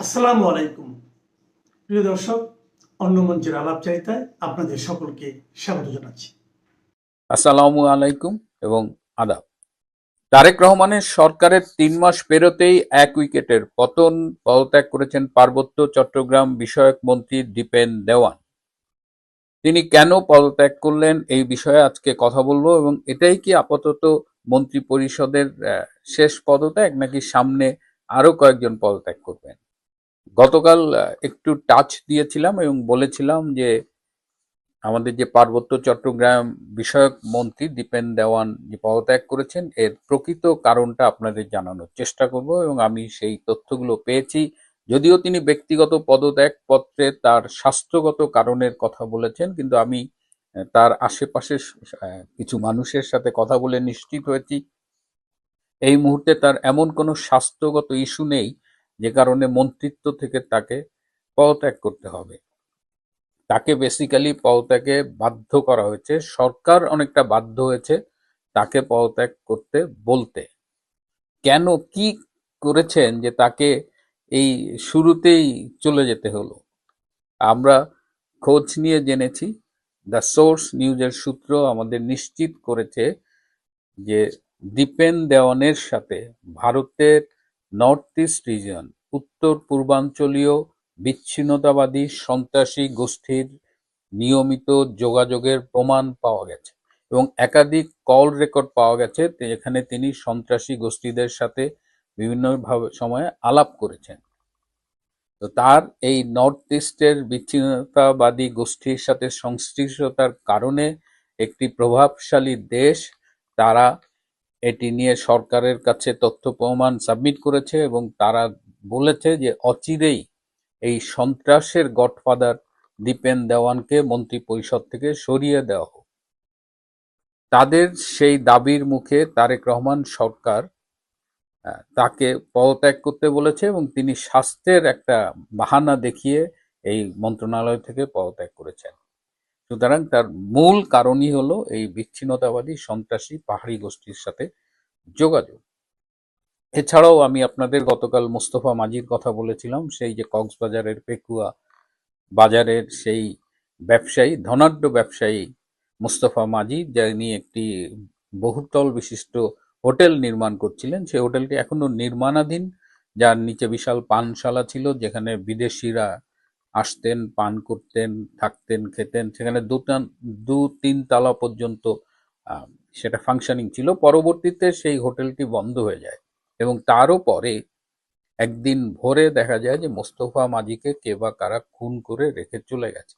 আসসালামু আলাইকুম প্রিয় দর্শক, অন্য মঞ্চের আলাপচারিতায় আপনাদের সকলকে স্বাগত জানাচ্ছি। আসসালামু আলাইকুম এবং আদাব। তারেক রহমানের সরকারের 3 মাস পেরোতেই 1 উইকেটের পতন, পদত্যাগ করেছেন পার্বত্য চট্টগ্রাম বিষয়ক মন্ত্রী দীপেন দেওয়ান। তিনি কেন পদত্যাগ করলেন এই বিষয়ে আজকে কথা বলবো, এবং এটাই কি আপাতত মন্ত্রী পরিষদের শেষ পদত্যাগ, নাকি সামনে আরো কয়েকজন পদত্যাগ করবেন। গতকাল একটু টাচ দিয়েছিলাম এবং বলেছিলাম যে আমাদের যে পার্বত্য চট্টগ্রাম বিষয়ক মন্ত্রী দীপেন দেওয়ান যে পদত্যাগ করেছেন এর প্রকৃত কারণটা আপনাদের জানানোর চেষ্টা করব, এবং আমি সেই তথ্যগুলো পেয়েছি। যদিও তিনি ব্যক্তিগত পদত্যাগ পত্রে তার স্বাস্থ্যগত কারণের কথা বলেছেন, কিন্তু আমি তার আশেপাশে কিছু মানুষের সাথে কথা বলে নিশ্চিত হয়েছি এই মুহূর্তে তার এমন কোনো স্বাস্থ্যগত ইস্যু নেই যে কারণে মন্ত্রিত্ব থেকে তাকে পদত্যাগ করতে হবে। তাকে বেসিক্যালি পদত্যাগে বাধ্য করা হয়েছে, সরকার অনেকটা বাধ্য হয়েছে তাকে পদত্যাগ করতে বলতে। কেন, কি করেছেন যে তাকে এই শুরুতেই চলে যেতে হলো? আমরা খোঁজ নিয়ে জেনেছি, দ্য সোর্স নিউজের সূত্র আমাদের নিশ্চিত করেছে যে দীপেন দেওয়ানের সাথে ভারতের নর্থ ইস্ট রিজিয়ন, উত্তর পূর্বাঞ্চলীয় বিচ্ছিন্নতাবাদী সন্ত্রাসী গোষ্ঠীর নিয়মিত যোগাযোগের প্রমাণ পাওয়া গেছে, এবং একাধিক কল রেকর্ড পাওয়া গেছে যেখানে তিনি সন্ত্রাসী গোষ্ঠীদের সাথে বিভিন্ন সময়ে আলাপ করেছেন। তো তার এই নর্থ ইস্টের বিচ্ছিন্নতাবাদী গোষ্ঠীর সাথে সংশ্লিষ্টতার কারণে একটি প্রভাবশালী দেশ তারা এটি নিয়ে সরকারের কাছে তথ্য প্রমাণ সাবমিট করেছে, এবং তারা বলেছে যে অচিরেই এই সন্ত্রাসের গডফাদার দীপেন দেওয়ানকে মন্ত্রী পরিষদ থেকে সরিয়ে দেওয়া হোক। তাদের সেই দাবির মুখে তারেক রহমান সরকার তাকে পদত্যাগ করতে বলেছে, এবং তিনি স্বাস্থ্যের একটা বাহানা দেখিয়ে এই মন্ত্রণালয় থেকে পদত্যাগ করেছেন। সুতরাং তার মূল কারণই হলো এই বিচ্ছিন্নতাবাদী সন্ত্রাসী পাহাড়ি গোষ্ঠীর সাথে যোগাযোগ। এছাড়াও আমি আপনাদের গতকাল মোস্তফা মাঝির কথা বলেছিলাম, সেই যে কক্সবাজারের পেকুয়া বাজারের সেই ব্যবসায়ী, ধনাঢ্য ব্যবসায়ী মোস্তফা মাঝি, যিনি একটি বহুতল বিশিষ্ট হোটেল নির্মাণ করছিলেন। সেই হোটেলটি এখনো নির্মাণাধীন, যার নিচে বিশাল পানশালা ছিল, যেখানে বিদেশিরা আসতেন, পান করতেন, থাকতেন, খেতেন। সেখানে 2-3 তলা পর্যন্ত সেটা ফাংশনিং ছিল। পরবর্তীতে সেই হোটেলটি বন্ধ হয়ে যায়, এবং তারও পরে একদিন ভোরে দেখা যায় যে মোস্তফা মাঝিকে কে বা কারা খুন করে রেখে চলে গেছে।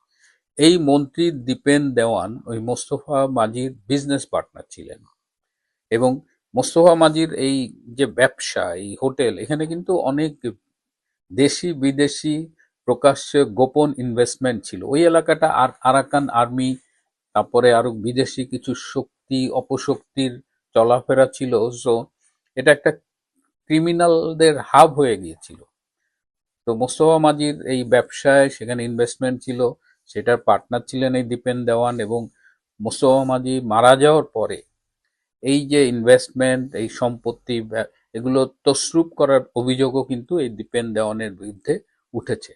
এই মন্ত্রী দীপেন দেওয়ান ওই মোস্তফা মাঝির বিজনেস পার্টনার ছিলেন, এবং মোস্তফা মাঝির এই যে ব্যবসা, এই হোটেল, এখানে কিন্তু অনেক দেশি বিদেশি প্রকাশ্যে গোপন ইনভেস্টমেন্ট ছিল। ওই এলাকাটা আর আরাকান আর্মি, তারপরে আরো বিদেশি কিছু শক্তি অপশক্তির চলাফেরা ছিল। সো এটা একটা ক্রিমিনালদের হাব হয়ে গিয়েছিল। তো মোস্তফা মাঝির এই ব্যবসায় সেখানে ইনভেস্টমেন্ট ছিল, সেটার পার্টনার ছিলেন এই দীপেন দেওয়ান। এবং মোস্তফা মাঝি মারা যাওয়ার পরে এই যে ইনভেস্টমেন্ট, এই সম্পত্তি, এগুলো তছরূপ করার অভিযোগও কিন্তু এই দীপেন দেওয়ানের বিরুদ্ধে উঠেছে।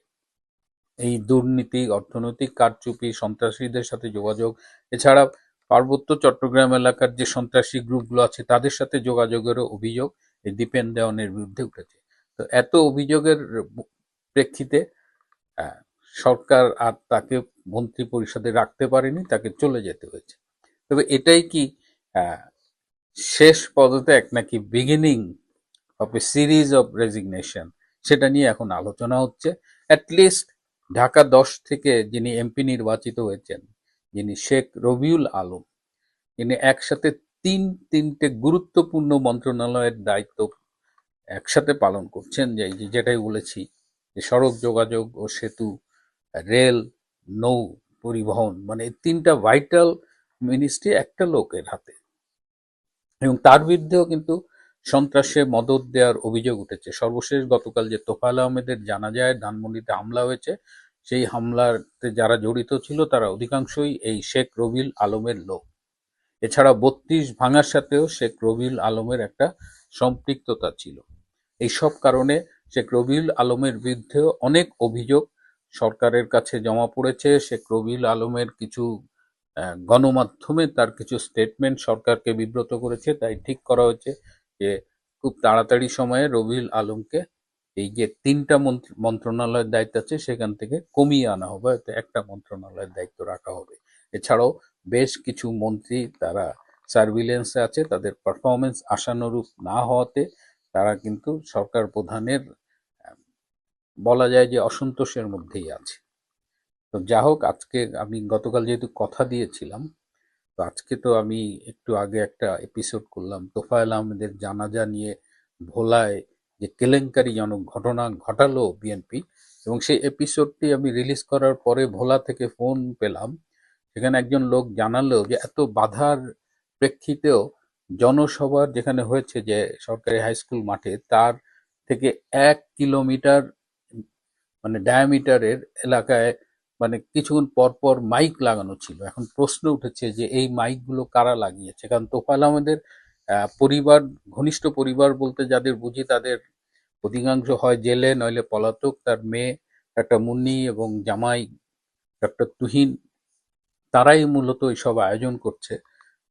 এই দুর্নীতি, অর্থনৈতিক কারচুপি, সন্ত্রাসীদের সাথে যোগাযোগ, এছাড়া পার্বত্য চট্টগ্রাম এলাকার যে সন্ত্রাসী গ্রুপগুলো আছে তাদের সাথে যোগাযোগেরও অভিযোগ এই দীপেন দেওয়ানের বিরুদ্ধে উঠেছে। তো এত অভিযোগের প্রেক্ষিতে সরকার আর তাকে মন্ত্রী পরিষদে রাখতে পারেনি, তাকে চলে যেতে হয়েছে। তবে এটাই কি শেষ পদত্যাগ, নাকি beginning of A series of resignation, সেটা নিয়ে এখন আলোচনা হচ্ছে। অ্যাটলিস্ট ঢাকা-10 থেকে যিনি এমপি নির্বাচিত হয়েছেন, যিনি শেখ রবিউল আলম, যিনি একসাথে তিনটে গুরুত্বপূর্ণ মন্ত্রণালয়ের দায়িত্ব একসাথে পালন করছেন, যেটাই বলেছি যে সড়ক যোগাযোগ ও সেতু, রেল, নৌ পরিবহন, মানে এই 3টা ভাইটাল মিনিস্ট্রি একটা লোকের হাতে। এবং তার বিরুদ্ধেও কিন্তু সন্ত্রাসে মদদ দেওয়ার অভিযোগ উঠেছে। সর্বশেষ গতকাল যে তোফায়েল আহমেদের জানা যায় ধানমন্ডিতে হামলা হয়েছে, সেই হামলাতে যারা জড়িত ছিল তারা অধিকাংশই এই শেখ রবিউল আলমের লোক। এছাড়া 32 ভাঙার সাথেও শেখ রবিউল আলমের একটা সম্পৃক্ততা ছিল। এই সব কারণে শেখ রবিউল আলমের বিরুদ্ধে অনেক অভিযোগ সরকারের কাছে জমা পড়েছে। শেখ রবিউল আলমের কিছু গণমাধ্যমে তার কিছু স্টেটমেন্ট সরকারকে বিব্রত করেছে, তাই ঠিক করা হয়েছে যে খুব তাড়াতাড়ি সময়ে রবিউল আলমকে এই যে 3টা মন্ত্রণালয়ের দায়িত্ব আছে সেখান থেকে কমিয়ে আনা হবে, হয়তো একটা মন্ত্রণালয়ের দায়িত্ব রাখা হবে। এছাড়াও বেশ কিছু মন্ত্রী তারা সার্ভিলেন্সে আছে, তাদের পারফরমেন্স আশানুরূপ না হওয়াতে তারা কিন্তু সরকার প্রধানের বলা যায় যে অসন্তোষের মধ্যেই আছে। তো যা হোক, আজকে আমি গতকাল যেহেতু কথা দিয়েছিলাম, তো আজকে তো আমি একটু আগে একটা এপিসোড করলাম তোফায়েল আহমেদের জানাজা নিয়ে ভোলায় যে কেলেঙ্কারিজনক ঘটনা ঘটালো বিএনপি, এবং সেই এপিসোডটি আমি রিলিজ করার পরে ভোলা থেকে ফোন পেলাম। সেখানে একজন লোক জানালো যে এত বাধার প্রেক্ষিতেও জনসভার যেখানে হয়েছে যে সরকারি হাই স্কুল মাঠে, তার থেকে 1 কিলোমিটার মানে ডায়ামিটারের এলাকায় মানে কিছুক্ষণ পর পর মাইক লাগানো ছিল। এখন প্রশ্ন উঠেছে যে এই মাইকগুলো কারা লাগিয়েছে, কারণ তোফায়েল আহমেদের পরিবার, ঘনিষ্ঠ পরিবার বলতে যাদের বুঝি তাদের অধিকাংশ হয় জেলে নইলে পলাতক। তার মেয়ে একটা মুন্নি এবং জামাই ডক্টর তুহিন, তারাই মূলত এইসব আয়োজন করছে।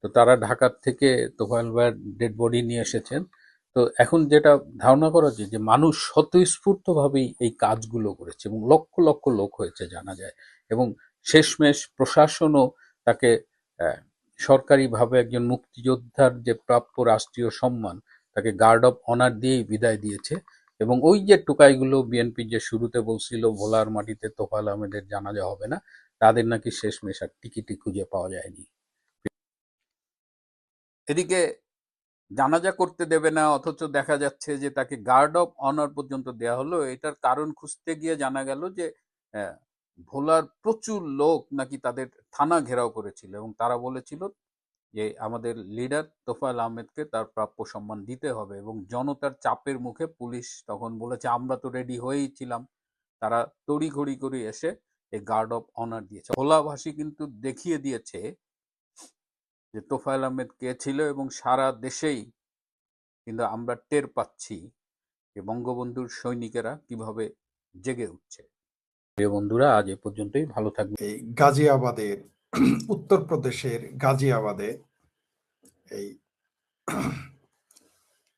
তো তারা ঢাকার থেকে তোফায়েল ভাইয়ের ডেড বডি নিয়ে এসেছেন। তো এখন যেটা ধারণা করা যায় যে মানুষ স্বতঃস্ফূর্তভাবেই এই কাজগুলো করেছে এবং লক্ষ লক্ষ লোক হয়েছে জানা যায়, এবং শেষমেশ প্রশাসনও তাকে সরকারিভাবে একজন মুক্তিযোদ্ধার যে প্রাপ্য রাষ্ট্রীয় সম্মান, তাকে গার্ড অফ অনার দিয়েই বিদায় দিয়েছে। এবং ওই যে টোকাইগুলো বিএনপি যে শুরুতে বলছিল ভোলার মাটিতে তোফায়েল আহমেদের জানাজা হবে না, তাদের নাকি শেষমেশ আর টিকিটই খুঁজে পাওয়া যায়নি। এদিকে জানাজা করতে দেবে না, অথচ দেখা যাচ্ছে যে তাকে গার্ড অফ অনার পর্যন্ত দেয়া হলো। এটার কারণ খুঁজতে গিয়ে জানা গেল যে আহ, ভোলার প্রচুর লোক নাকি তাদের থানা ঘেরাও করেছিল এবং তারা বলেছিল যে আমাদের লিডার তোফায়েল আহমেদকে তার প্রাপ্য সম্মান দিতে হবে, এবং জনতার চাপের মুখে পুলিশ তখন বলেছে আমরা তো রেডি হয়েই ছিলাম। তারা তড়িঘড়ি করে এসে এই গার্ড অফ অনার দিয়েছে। ভোলাভাষী কিন্তু দেখিয়ে দিয়েছে যে তোফায়েল আহমেদ কে ছিল, এবং সারা দেশেই কিন্তু আমরা টের পাচ্ছি যে বঙ্গবন্ধুর সৈনিকেরা কিভাবে জেগে উঠছে। প্রিয় বন্ধুরা, আজ এ পর্যন্তই। ভালো থাকবেন। এই গাজিয়াবাদের উত্তরপ্রদেশের গাজিয়াবাদে এই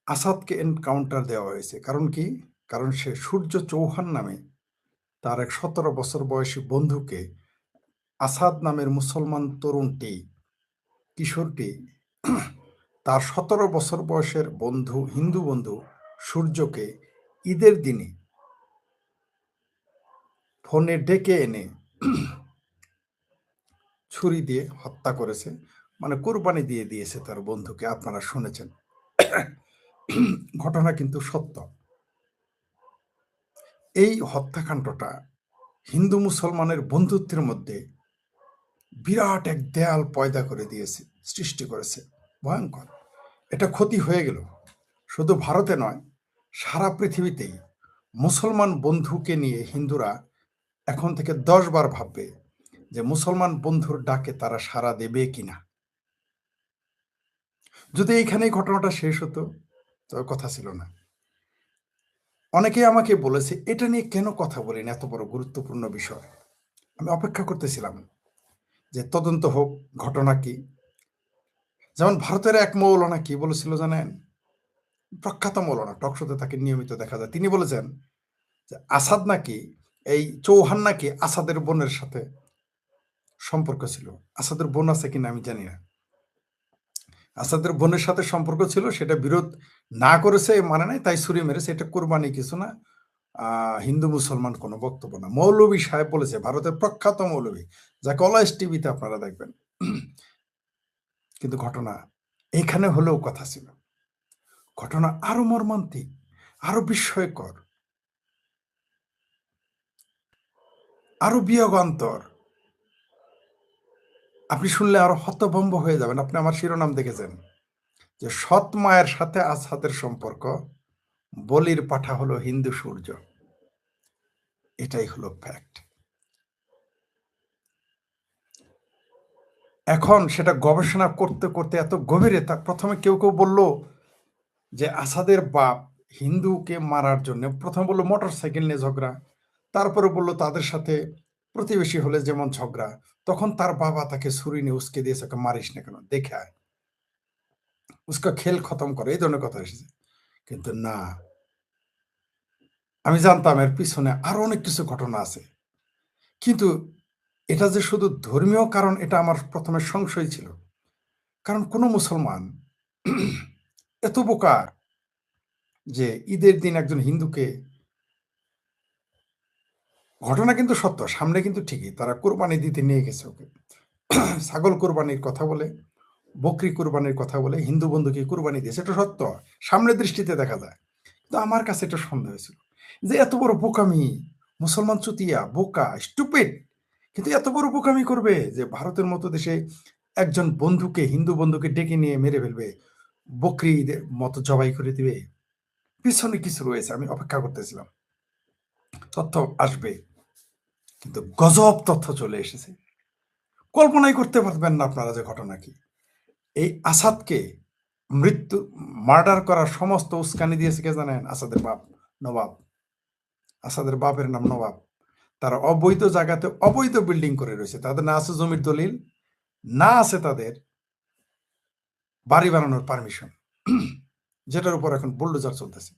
আসাদকে এনকাউন্টার দেওয়া হয়েছে। কারণ কি? কারণ সে সূর্য চৌহান নামে তার এক 17 বছর বয়সী বন্ধুকে আসাদ নামের মুসলমান তরুণটি, কিশোরটি তার 17 বছর বয়সের বন্ধু, হিন্দু বন্ধু সূর্যকে ঈদের দিনে ফোনে ডেকে এনে ছুরি দিয়ে হত্যা করেছে, মানে কোরবানি দিয়ে দিয়েছে তার বন্ধুকে। আপনারা শুনেছেন, ঘটনা কিন্তু সত্য। এই হত্যাকাণ্ডটা হিন্দু মুসলমানের বন্ধুত্বের মধ্যে বিরাট এক দেয়াল পয়দা করে দিয়েছে, সৃষ্টি করেছে, ভয়ঙ্কর। এটা ক্ষতি হয়ে গেল শুধু ভারতে নয়, সারা পৃথিবীতেই। মুসলমান বন্ধুকে নিয়ে হিন্দুরা এখন থেকে 10 বার ভাববে যে মুসলমান বন্ধুর ডাকে তারা সাড়া দেবে কিনা। যদি এইখানেই ঘটনাটা শেষ হতো তবে কথা ছিল না। অনেকেই আমাকে বলেছে এটা নিয়ে কেন কথা বলেন, এত বড় গুরুত্বপূর্ণ বিষয়। আমি অপেক্ষা করতেছিলাম যে তদন্ত হোক, ঘটনা কি। যেমন ভারতের এক মৌলানা কি বলেছিল জানেন? প্রখ্যাত মৌলানা, টকশোতে তাকে নিয়মিত দেখা যায়। তিনি বলেছেন যে আসাদ নাকি, এই চৌহান নাকি আসাদের বোনের সাথে সম্পর্ক ছিল। আসাদের বোন আছে কিনা আমি জানি না। আসাদের বোনের সাথে সম্পর্ক ছিল, সেটা বিরোধ না করেছে মানে নাই, তাই ছুরি মেরেছে। এটা কোরবানি কিছু না, হিন্দু মুসলমান কোনো বক্তব্য না। মৌলভী সাহেব বলেছে, ভারতের প্রখ্যাত মৌলভী, যাকে অলয়েস টিভিতে আপনারা দেখবেন। কিন্তু ঘটনা এখানে হলেও কথা ছিল। ঘটনা আরো মর্মান্তিক, আরো বিস্ময়কর, আরো বিয়োগান্তর। আপনি শুনলে আরো হতভম্ব হয়ে যাবেন। আপনি আমার শিরোনাম দেখেছেন যে সৎ মায়ের সাথে আসাদের সম্পর্ক, বলির পাঠা হলো হিন্দু সূর্য। এটাই হলো ফ্যাক্ট। এখন সেটা গবেষণা করতে করতে এত গভীরে, তা প্রথমে কেউ কেউ বলল যে আসাদের বাপ হিন্দুকে মারার জন্য প্রথম বললো মোটর সাইকেল নিয়ে ঝগড়া, তারপরে বললো তাদের সাথে প্রতিবেশী হলে যেমন ঝগড়া, তখন তার বাবা তাকে ছুরি নিয়ে উস্কে দিয়েছে, ওকে মারিস না কেন, দেখে আয়, উস্কা খেল খতম করে, এই ধরনের কথা এসেছে। কিন্তু না, আমি জানতাম এর পিছনে আরো অনেক কিছু ঘটনা আছে। কিন্তু এটা যে শুধু ধর্মীয় কারণ, এটা আমার প্রথমে সংশয় ছিল। কারণ কোনো মুসলমান এত বোকা যে ঈদের দিন একজন হিন্দুকে, ঘটনা কিন্তু সত্য, সামনে কিন্তু ঠিকই তারা কোরবানি দিতে নিয়ে গেছে ওকে, ছাগল কোরবানির কথা বলে, বকরি কোরবানির কথা বলে হিন্দু বন্ধুকে কোরবানি দিয়েছে, এটা সত্য, সামনের দৃষ্টিতে দেখা যায়। তো আমার কাছে এটা সন্দেহ হয়েছিল যে এত বড় বোকামি, মুসলমান চুতিয়া, বোকা, স্টুপিড, কিন্তু এত বড় বোকামি করবে যে ভারতের মতো দেশে একজন বন্ধুকে, হিন্দু বন্ধুকে ডেকে নিয়ে মেরে ফেলবে, বকরি মতো জবাই করে দিবে। পিছনে কিছু রয়েছে, আমি অপেক্ষা করতেছিলাম তথ্য আসবে, কিন্তু গজব তথ্য চলে এসেছে। কল্পনাই করতে পারবেন না আপনারা যে ঘটনা কি। এই আসাদকে মৃত্যু, মার্ডার করার সমস্ত উস্কানি দিয়েছে কে জানেন? আসাদের বাপ, নবাব। আসাদের বাপের নাম নবাব। তারা অবৈধ জায়গাতে অবৈধ বিল্ডিং করে রয়েছে, তাদের না আছে জমির দলিল, না আছে তাদের বাড়ি বানানোর পারমিশন, যেটার উপর এখন বুলডোজার চলতেছে।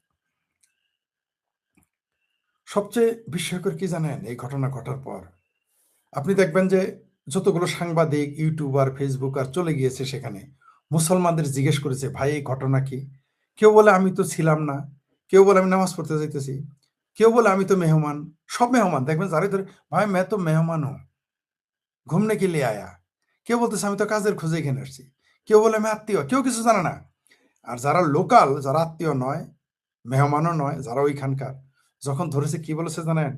সবচেয়ে বিস্ময়কর কি জানেন? এই ঘটনা ঘটার পর আপনি দেখবেন যে যতগুলো সাংবাদিক, ইউটিউবার, ফেসবুকার চলে গিয়েছে সেখানে, মুসলমানদের জিজ্ঞেস করেছে, ভাই এই ঘটনা কি? কেউ বলে আমি তো ছিলাম না, কেউ বলে আমি নামাজ পড়তে যাইতেছি, কেউ বলে আমি তো মেহমান। সব মেহমান, দেখবেন যারে ধরে, ভাই मैं तो मेहमान हूं, ঘুমনে के लिए आया। কেউ বলতেছে আমি তো কাজের খোঁজে এখানে আসছি, কেউ বলে আমি আত্মীয়, কেউ কিছু জানে না। আর যারা লোকাল, যারা আত্মীয় নয়, মেহমানও নয়, যারা ওইখানকার, যখন ধরেছে কি বলেছে জানেন?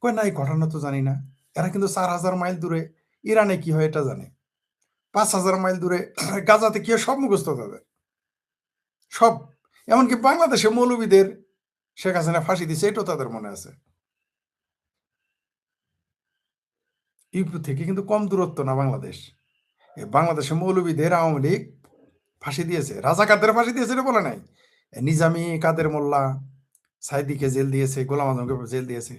কই না এই ঘটনা তো জানি না। এরা কিন্তু 4000 মাইল দূরে ইরানে কি হয় এটা জানে, 5000 মাইল দূরে গাজাতে কি হয় সব মুখস্থ তাদের, সব। এমনকি বাংলাদেশে মৌলবীদের শেখ হাসিনা ফাঁসি দিছে এটাও তাদের মনে আছে। ইউপি থেকে কিন্তু কম দূরত্ব না বাংলাদেশ। বাংলাদেশে মৌলবীদের আওয়ামী লীগ ফাঁসি দিয়েছে, রাজাকারদের ফাঁসি দিয়েছে এটা বলে নাই। নিজামী, কাদের মোল্লা, সাইদিকে জেল দিয়েছে, গোলাম আজমকে জেল দিয়েছে।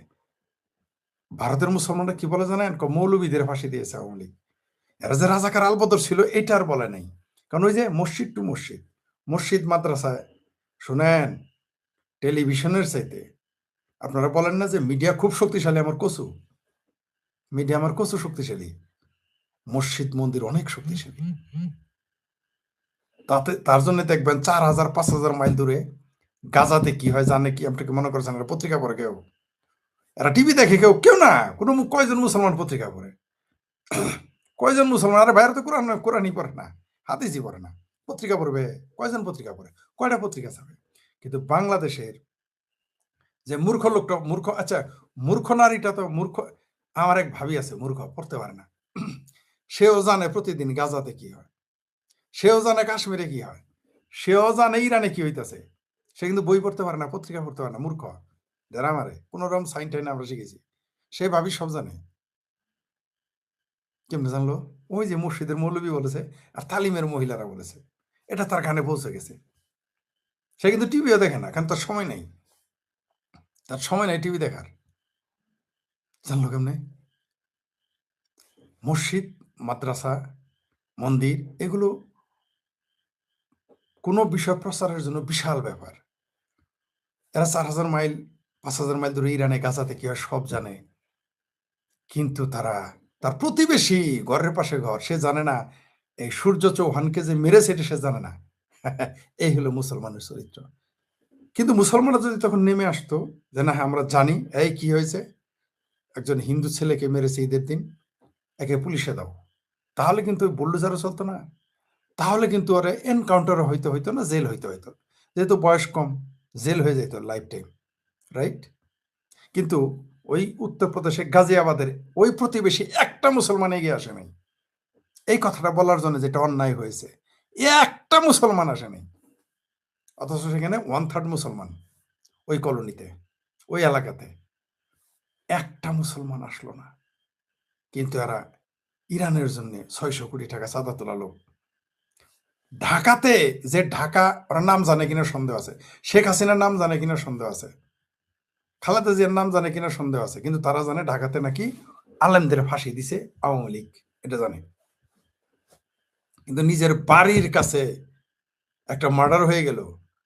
ভারতের মুসলমানরা কি বলে জানেন? মৌলবীদের ফাঁসি দিয়েছে আওয়ামী লীগ। এরা যে রাজাকার আলবদর ছিল এটা আর বলে নাই। কারণ ওই যে মসজিদ টু মসজিদ, মসজিদ মাদ্রাসায়, শুনেন, টেলিভিশনের চাইতে আপনারা বলেন না যে মিডিয়া খুব শক্তিশালী, আমার কচু, মিডিয়া আমার কচু শক্তিশালী, মসজিদ মন্দির অনেক শক্তিশালী। তাতে তার জন্য দেখবেন 4000 5000 মাইল দূরে গাজাতে কি হয় জানে কি? আপনাকে মনে করছেন এরা পত্রিকা পড়ে? কেউ, এরা টিভি দেখে? কেউ কেউ না। কোনো কয়জন মুসলমান পত্রিকা পড়ে? কয়জন মুসলমান? আরে বাইরে তো কোরআন, কোরআনই পড়ে না, হাদিসই পড়ে না, পত্রিকা পড়বে? কয়জন পত্রিকা পড়ে? কয়টা পত্রিকা ছাপে? কিন্তু বাংলাদেশের যে মূর্খ লোকটা, মূর্খ, আচ্ছা মূর্খ নারীটা তো মূর্খ, আমার এক ভাবি আছে মূর্খ, পড়তে পারে না, সেও জানে প্রতিদিন গাজাতে কি হয়, সেও জানে কাশ্মীরে কি হয়, সেও জানে ইরানে কি হইতাছে, সে কিন্তু বই পড়তে পারে না, পত্রিকা পড়তে পারে না, মূর্খ। যারা আমারে কোন রকম সাইন টাইন আমরা শিখেছি, সে ভাবি সব জানে। কেমনে জানলো? ওই যে মসজিদের মৌলবী বলেছে আর তালিমের মহিলারা বলেছে, এটা তার কানে পৌঁছে গেছে। সে কিন্তু টিভিও দেখে না, কারণ তার সময় নেই, তার সময় নেই টিভি দেখার। জানলো কেমনে? মসজিদ, মাদ্রাসা, মন্দির, এগুলো কোনো বিষয় প্রচারের জন্য বিশাল ব্যাপার। এরা 4000 মাইল 5000 মাইল দূরে ইরানে গাজাতে কি হয় সব জানে। কিন্তু তারা, তার প্রতিবেশী, ঘরের পাশে ঘর, সে জানে না এই সূর্য চৌহানকে যে মেরেছে এটা সে জানে না। এই হলো মুসলমানের চরিত্র। কিন্তু মুসলমানরা যদি তখন নেমে আসতো যে না হ্যাঁ আমরা জানি এই কি হয়েছে, একজন হিন্দু ছেলেকে মেরেছে ঈদের দিন, একে পুলিশে দাও, তাহলে কিন্তু ওই বুলডোজারও চলতো না, তাহলে কিন্তু ওরা এনকাউন্টারও হইতে হইতো না, জেল হইতে হইতো, যেহেতু বয়স কম, জেল হয়ে যেত লাইফ টাইম, রাইট? কিন্তু ওই উত্তরপ্রদেশে গাজিয়াবাদের ওই প্রতিবেশী একটা মুসলমান এগিয়ে আসে নাই এই কথাটা বলার জন্য, যেটা অন্যায় হয়েছে, একটা মুসলমান আসে নাই। অথচ সেখানে 1/3 মুসলমান ওই কলোনিতে, ওই এলাকাতে একটা মুসলমান আসলো না। কিন্তু এরা ইরানের জন্য 600 কোটি টাকা চাঁদা তোলালো, ঢাকাতে যে ঢাকা ওরা নাম জানে কিনা সন্দেহ আছে, শেখ হাসিনার নাম জানে কিনা সন্দেহ আছে, খালেদা জিয়ার নাম জানে কিনা সন্দেহ আছে, কিন্তু তারা জানে ঢাকাতে নাকি আলেমদের ফাঁসি দিছে আওয়ামী লীগ, এটা জানে। কিন্তু নিজের বাড়ির কাছে একটা মার্ডার হয়ে গেল,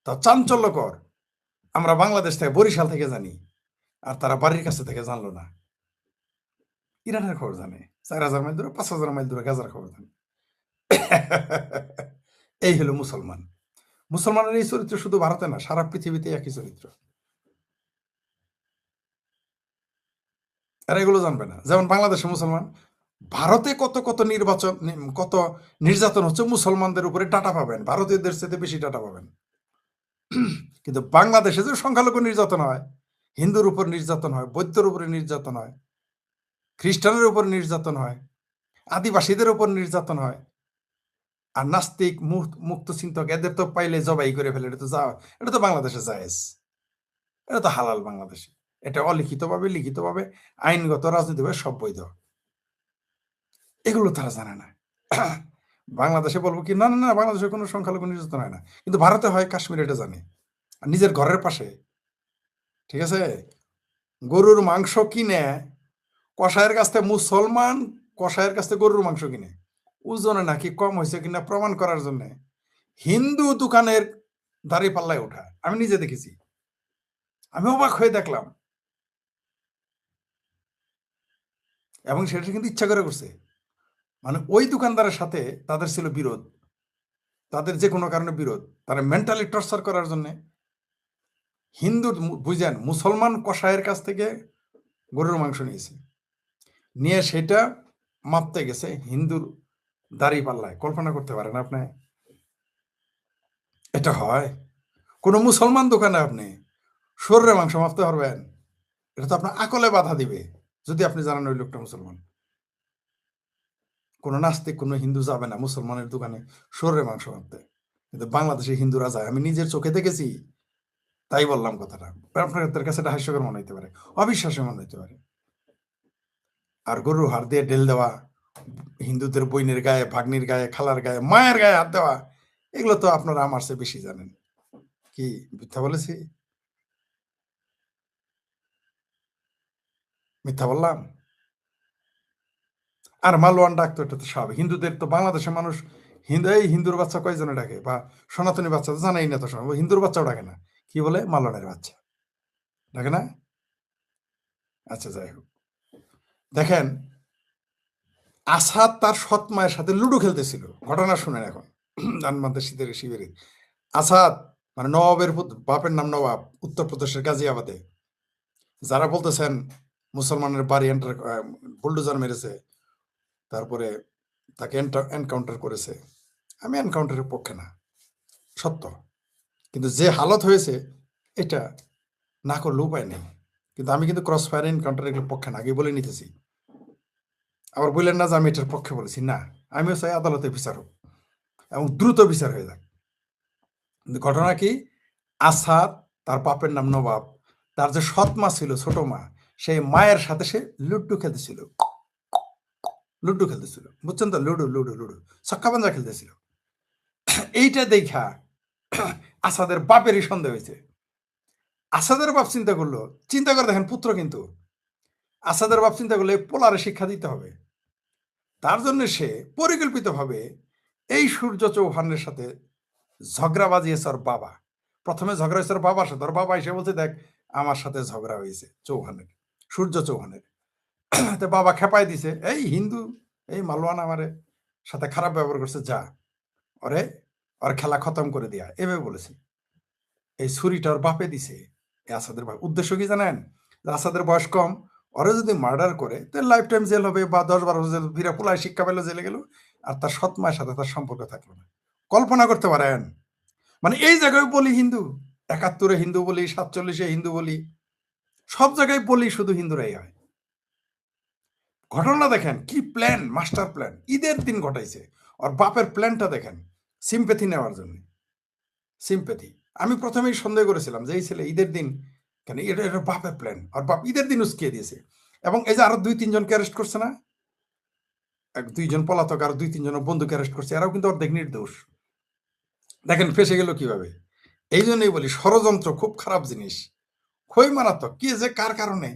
তা চাঞ্চল্যকর। আমরা বাংলাদেশ থেকে বরিশাল থেকে জানি, আর তারা বাড়ির কাছে থেকে জানলো না। ইরানের খবর জানে 4,000 মাইল দূরে, 5,000 মাইল দূরে গাজার খবর জানে। এই হলো মুসলমান। মুসলমানের এই চরিত্র শুধু ভারতে না, সারা পৃথিবীতে একই চরিত্র। এরা এগুলো জানবে না। যেমন বাংলাদেশে মুসলমান, ভারতে কত কত কত নির্যাতন হচ্ছে মুসলমানদের উপরে, ডাটা পাবেন ভারতীয়দের সাথে বেশি ডাটা পাবেন। কিন্তু বাংলাদেশে যে সংখ্যালঘু নির্যাতন হয়, হিন্দুর উপর নির্যাতন হয়, বৌদ্ধের উপরে নির্যাতন হয়, খ্রিস্টানের উপর নির্যাতন হয়, আদিবাসীদের উপর নির্যাতন হয়, আর নাস্তিক মুক্ত চিন্তক এদের তো পাইলে জবাই করে ফেলে। এটা তো বাংলাদেশে জায়েজ, এটা তো হালাল বাংলাদেশে। এটা অলিখিতভাবে লিখিতভাবে আইনগত রাজনীতিভাবে সব বৈধ। এগুলো তারা জানে না। বাংলাদেশে বলবো কি, না না না, বাংলাদেশে কোনো সংখ্যালঘু নির্যাতন হয় না, কিন্তু ভারতে হয়, কাশ্মীর এটা জানে। আর নিজের ঘরের পাশে, ঠিক আছে, গরুর মাংস কিনে কসাইয়ের কাছ থেকে, মুসলমান কসাইয়ের কাছ থেকে গরুর মাংস কিনে ওজনে নাকি কম হয়েছে কিনা প্রমাণ করার জন্য হিন্দু দোকানের দাড়ি পাল্লায় ওঠা আমি নিজে দেখেছি। আমি অবাক হয়ে দেখলাম, এবং সেটা কিন্তু ইচ্ছা করে করছে। মানে ওই দোকানদারের সাথে তাদের ছিল বিরোধ, তাদের যে কোনো কারণে বিরোধ, তারা মেন্টালি টর্চার করার জন্য হিন্দু, বুঝেন, মুসলমান কসাইয়ের কাছ থেকে গরুর মাংস নিয়েছে, নিয়ে সেটা মাপতে গেছে হিন্দুর দাড়ি পাল্লায়। কল্পনা করতে পারেন আপনি? এটা হয় কোন মুসলমান দোকানে? আপনি শরীরে মাংস মাপতে পারবেন? এটা তো আপনার আকলে বাধা দিবে যদি আপনি জানেন ওই লোকটা মুসলমান। কোনো নাস্তিক, কোনো হিন্দু যাবে না মুসলমানের দোকানে শরীরে মাংস মাপতে, কিন্তু বাংলাদেশে হিন্দুরা যায়। আমি নিজের চোখে দেখেছি, তাই বললাম কথাটা। আপনাদের কাছে এটা হাস্যকর মনে হতে পারে, অবিশ্বাস্য মনে হতে পারে। আর গরুর হাড় দিয়ে ঢেল দেওয়া, হিন্দুদের বইনের গায়ে, ভাগ্নির গায়ে, খালার গায়ে, মায়ের গায়ে হাত দেওয়া, এগুলো তো আপনারা আমার চেয়ে বেশি জানেন। কি মিথ্যা বলেছি? মিথ্যা বললাম? আর মালওয়ান ডাকতো, এটা তো স্বাভাবিক। হিন্দুদের তো, বাংলাদেশের মানুষ এই হিন্দুর বাচ্চা কয়জনে ডাকে, বা সনাতনী বাচ্চা তো জানাই না, তো হিন্দুর বাচ্চাও ডাকে না, কি বলে, মালওয়ানের বাচ্চা ডাকে না। আচ্ছা, যাই হোক, দেখেন, আসাদ তার সৎ মায়ের সাথে লুডো খেলতেছিল। ঘটনা শুনেন এখন, জানমান্তের শীতের শিবিরে। আসাদ মানে নবাবের বাপের নাম নবাব, উত্তরপ্রদেশের গাজিয়াবাদে। যারা বলতেছেন মুসলমানের বাড়ি বুলডোজার মেরেছে, তারপরে তাকে এনকাউন্টার করেছে, আমি এনকাউন্টারের পক্ষে না, সত্য। কিন্তু যে হালত হয়েছে এটা না করলে উপায় নেই। কিন্তু আমি কিন্তু ক্রস ফায়ার এনকাউন্টারের পক্ষে না, আগে বলে নিতেছি। আবার বললেন না যে আমি এটার পক্ষে বলেছি, না, আমিও চাই আদালতে বিচার হোক এবং দ্রুত বিচার হয়ে যাক। কিন্তু ঘটনা কি, আসাদ তার বাপের নাম নবাব, তার যে সৎ মা ছিল, ছোট মা, সেই মায়ের সাথে সে লুড্ডু খেলতেছিল, বুঝছেন তো, লুডু লুডু লুডু ছক্কা পাঞ্জা খেলতেছিল। এইটা দেখা আসাদের বাপেরই সন্দেহ হয়েছে। আসাদের বাপ চিন্তা করলো, চিন্তা করে দেখেন, পুত্র কিন্তু আসাদের বাপ চিন্তা করলে পোলারে শিক্ষা দিতে হবে। তার জন্য সে পরিকল্পিতভাবে এই সূর্য চৌহানের সাথে ঝগড়া বাজিয়েছে ওর বাবা। প্রথমে ঝগড়া হয়েছে ওর বাবার সাথে, ওর বাবা এসে বলছে, দেখ আমার সাথে ঝগড়া হয়েছে চৌহানের, সূর্য চৌহানের। তো বাবা খেপাই দিছে, এই হিন্দু, এই মালওয়ান আমারে সাথে খারাপ ব্যবহার করছে, যা ওর খেলা খতম করে দিয়া, এভাবে বলেছে। এই ছুরিটা ওর বাপে দিছে, আসাদের বাপ। উদ্দেশ্য কি জানেন? আসাদের বয়স কম, ওরা যদি মার্ডার করে তাহলে লাইফ টাইম জেল হবে, বা 10-12 বছর ফিরে পোলায় শিক্ষা পেলো, জেলে গেল, আর তার সৎ মায়ের সাথে তার সম্পর্ক থাকলো না। কল্পনা করতে পারেন? মানে এই জায়গায় বলি হিন্দু, 71-এ হিন্দু বলি, 47-এ হিন্দু বলি, সব জায়গায় বলি শুধু হিন্দুরাই হয়। ঘটনা দেখেন, কি প্ল্যান, মাস্টার প্ল্যান, ঈদের দিন ঘটাইছে। আর বাপের প্ল্যানটা দেখেন, সিম্প্যাথি নেওয়ার জন্য। সিম্প্যাথি। আমি প্রথমেই সন্দেহ করেছিলাম যে এই ছেলে ঈদের দিন কেন, এটা বাপের প্ল্যান, আর বাপ ঈদের দিন উস্কিয়ে দিয়েছে। এবং এই যে আরো 2-3 জনকে অ্যারেস্ট করছে না, 2 জন পলাতক আর 2-3 জন বন্ধুকে অ্যারেস্ট করছে, এরাও কিন্তু অর্ধেক নির্দোষ। দেখেন ফেসে গেল কিভাবে। এই জন্যই বলি ষড়যন্ত্র খুব খারাপ জিনিস, খুবই মারাত্মক। কে যে কার কারণে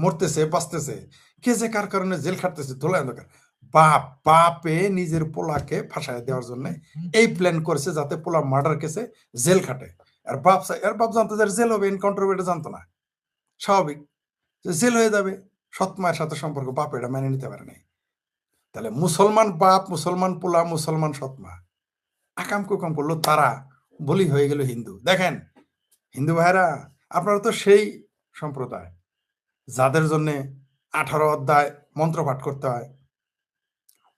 মরতেছে বাঁচতেছে, কে যে কার কারণে জেল খাটতেছে ধোলাই অন্ধকার। বাপে নিজের পোলাকে ফাঁসায় দেওয়ার জন্য এই প্ল্যান করেছে যাতে পোলা মার্ডার কেসে জেল খাটে। আর বাপ জানতো যে জেল হবে, এনকাউন্টার হবে, এটা জানতো না। স্বাভাবিক যে জেল হয়ে যাবে, সৎ মায়ের সাথে সম্পর্ক, বাপ এটা মেনে নিতে পারে নাই। তাহলে মুসলমান বাপ, মুসলমান পোলা, মুসলমান সৎ মা আকাম কুকাম করলো, তারা বলি হয়ে গেল হিন্দু। দেখেন হিন্দু ভাইরা, আপনারা তো সেই সম্প্রদায় যাদের জন্য 18 অধ্যায় মন্ত্র পাঠ করতে হয়,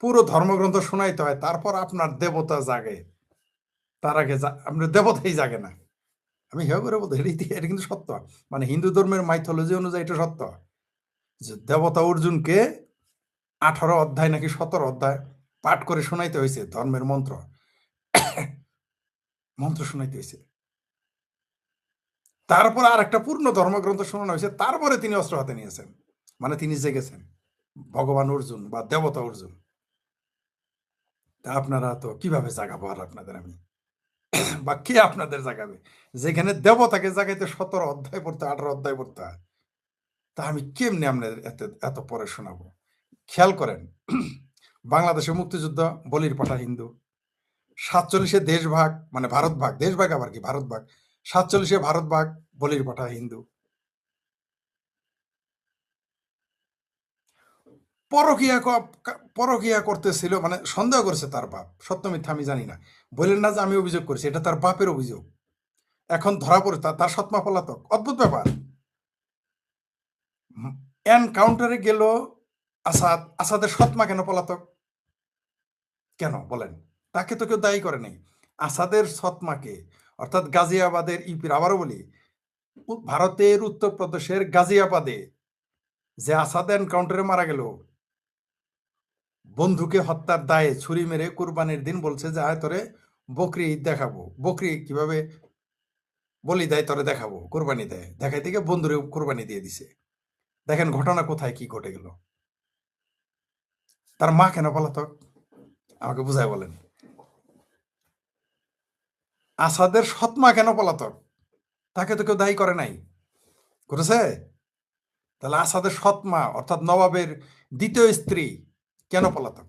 পুরো ধর্মগ্রন্থ শোনাইতে হয়, তারপর আপনার দেবতা জাগে। তার আগে আপনার দেবতাই জাগে না। আমি হেয় করে বলতে, এটা কিন্তু সত্য। মানে হিন্দু ধর্মের মাইথোলজি অনুযায়ী এটা সত্য যে দেবতা অর্জুনকে 18 অধ্যায় নাকি 17 অধ্যায় পাঠ করে শোনাইতে হয়েছে, ধর্মের মন্ত্র মন্ত্র শোনাইতে হয়েছে। তারপর আর একটা পূর্ণ ধর্মগ্রন্থ শোনানো হয়েছে, তারপরে তিনি অস্ত্র হাতে নিয়েছেন। মানে তিনি জেগেছেন, ভগবান অর্জুন বা দেবতা অর্জুন। তা আপনারা তো কিভাবে জাগাবো আর আপনাদের আমি, বা কে আপনাদের জাগাবে? যেখানে দেবতাকে জাগাইতে 17 অধ্যায় পড়তে, 18 অধ্যায় পড়তে হয়, তা আমি কেমনে আপনাদের এত পরে শোনাবো? খেয়াল করেন, বাংলাদেশে মুক্তিযুদ্ধ, বলির পাঠা হিন্দু। 47-এ দেশ ভাগ, মানে ভারত ভাগ, দেশ ভাগ আবার কি ভারত ভাগ, 47-এ ভারত ভাগ, বলির পাঠা হিন্দু। পরকিয়া করতেছিল, মানে সন্দেহ করেছে তার বাপ, সত্য মিথ্যা আমি জানি না, বললেন না যে আমি অভিযোগ করেছি, এটা তার বাপের অভিযোগ। এখন ধরা পড়ে তার সৎমা পলাতক। অদ্ভুত ব্যাপার। এনকাউন্টারে গেল আসাদের সৎমা কেন পলাতক? কেন বলেন? তাকে তো কেউ দায়ী করে নাই। আসাদের সৎমাকে, অর্থাৎ গাজিয়াবাদের ইউপির, আবারও বলি, ভারতের উত্তরপ্রদেশের গাজিয়াবাদে যে আসাদ এনকাউন্টারে মারা গেল, বন্ধুকে হত্যার দায়ে ছুরি মেরে কুরবানির দিন বলছে যে আয় তোরে বকরি ঈদ দেখাবো, বকরি কিভাবে বলি দেয় তোরে দেখাবো, কোরবানি দেয়, দেখাই থেকে বন্ধুরে কোরবানি দিয়ে দিছে। দেখেন ঘটনা কোথায় কি ঘটে গেল। তার মা কেন পলাতক? আমাকে বুঝায় বলেন। আসাদের সৎমা কেন পলাতক? তাকে তো কেউ দায়ী করে নাই, করেছে? তাহলে আসাদের সৎমা অর্থাৎ নবাবের দ্বিতীয় স্ত্রী কেন পলাতক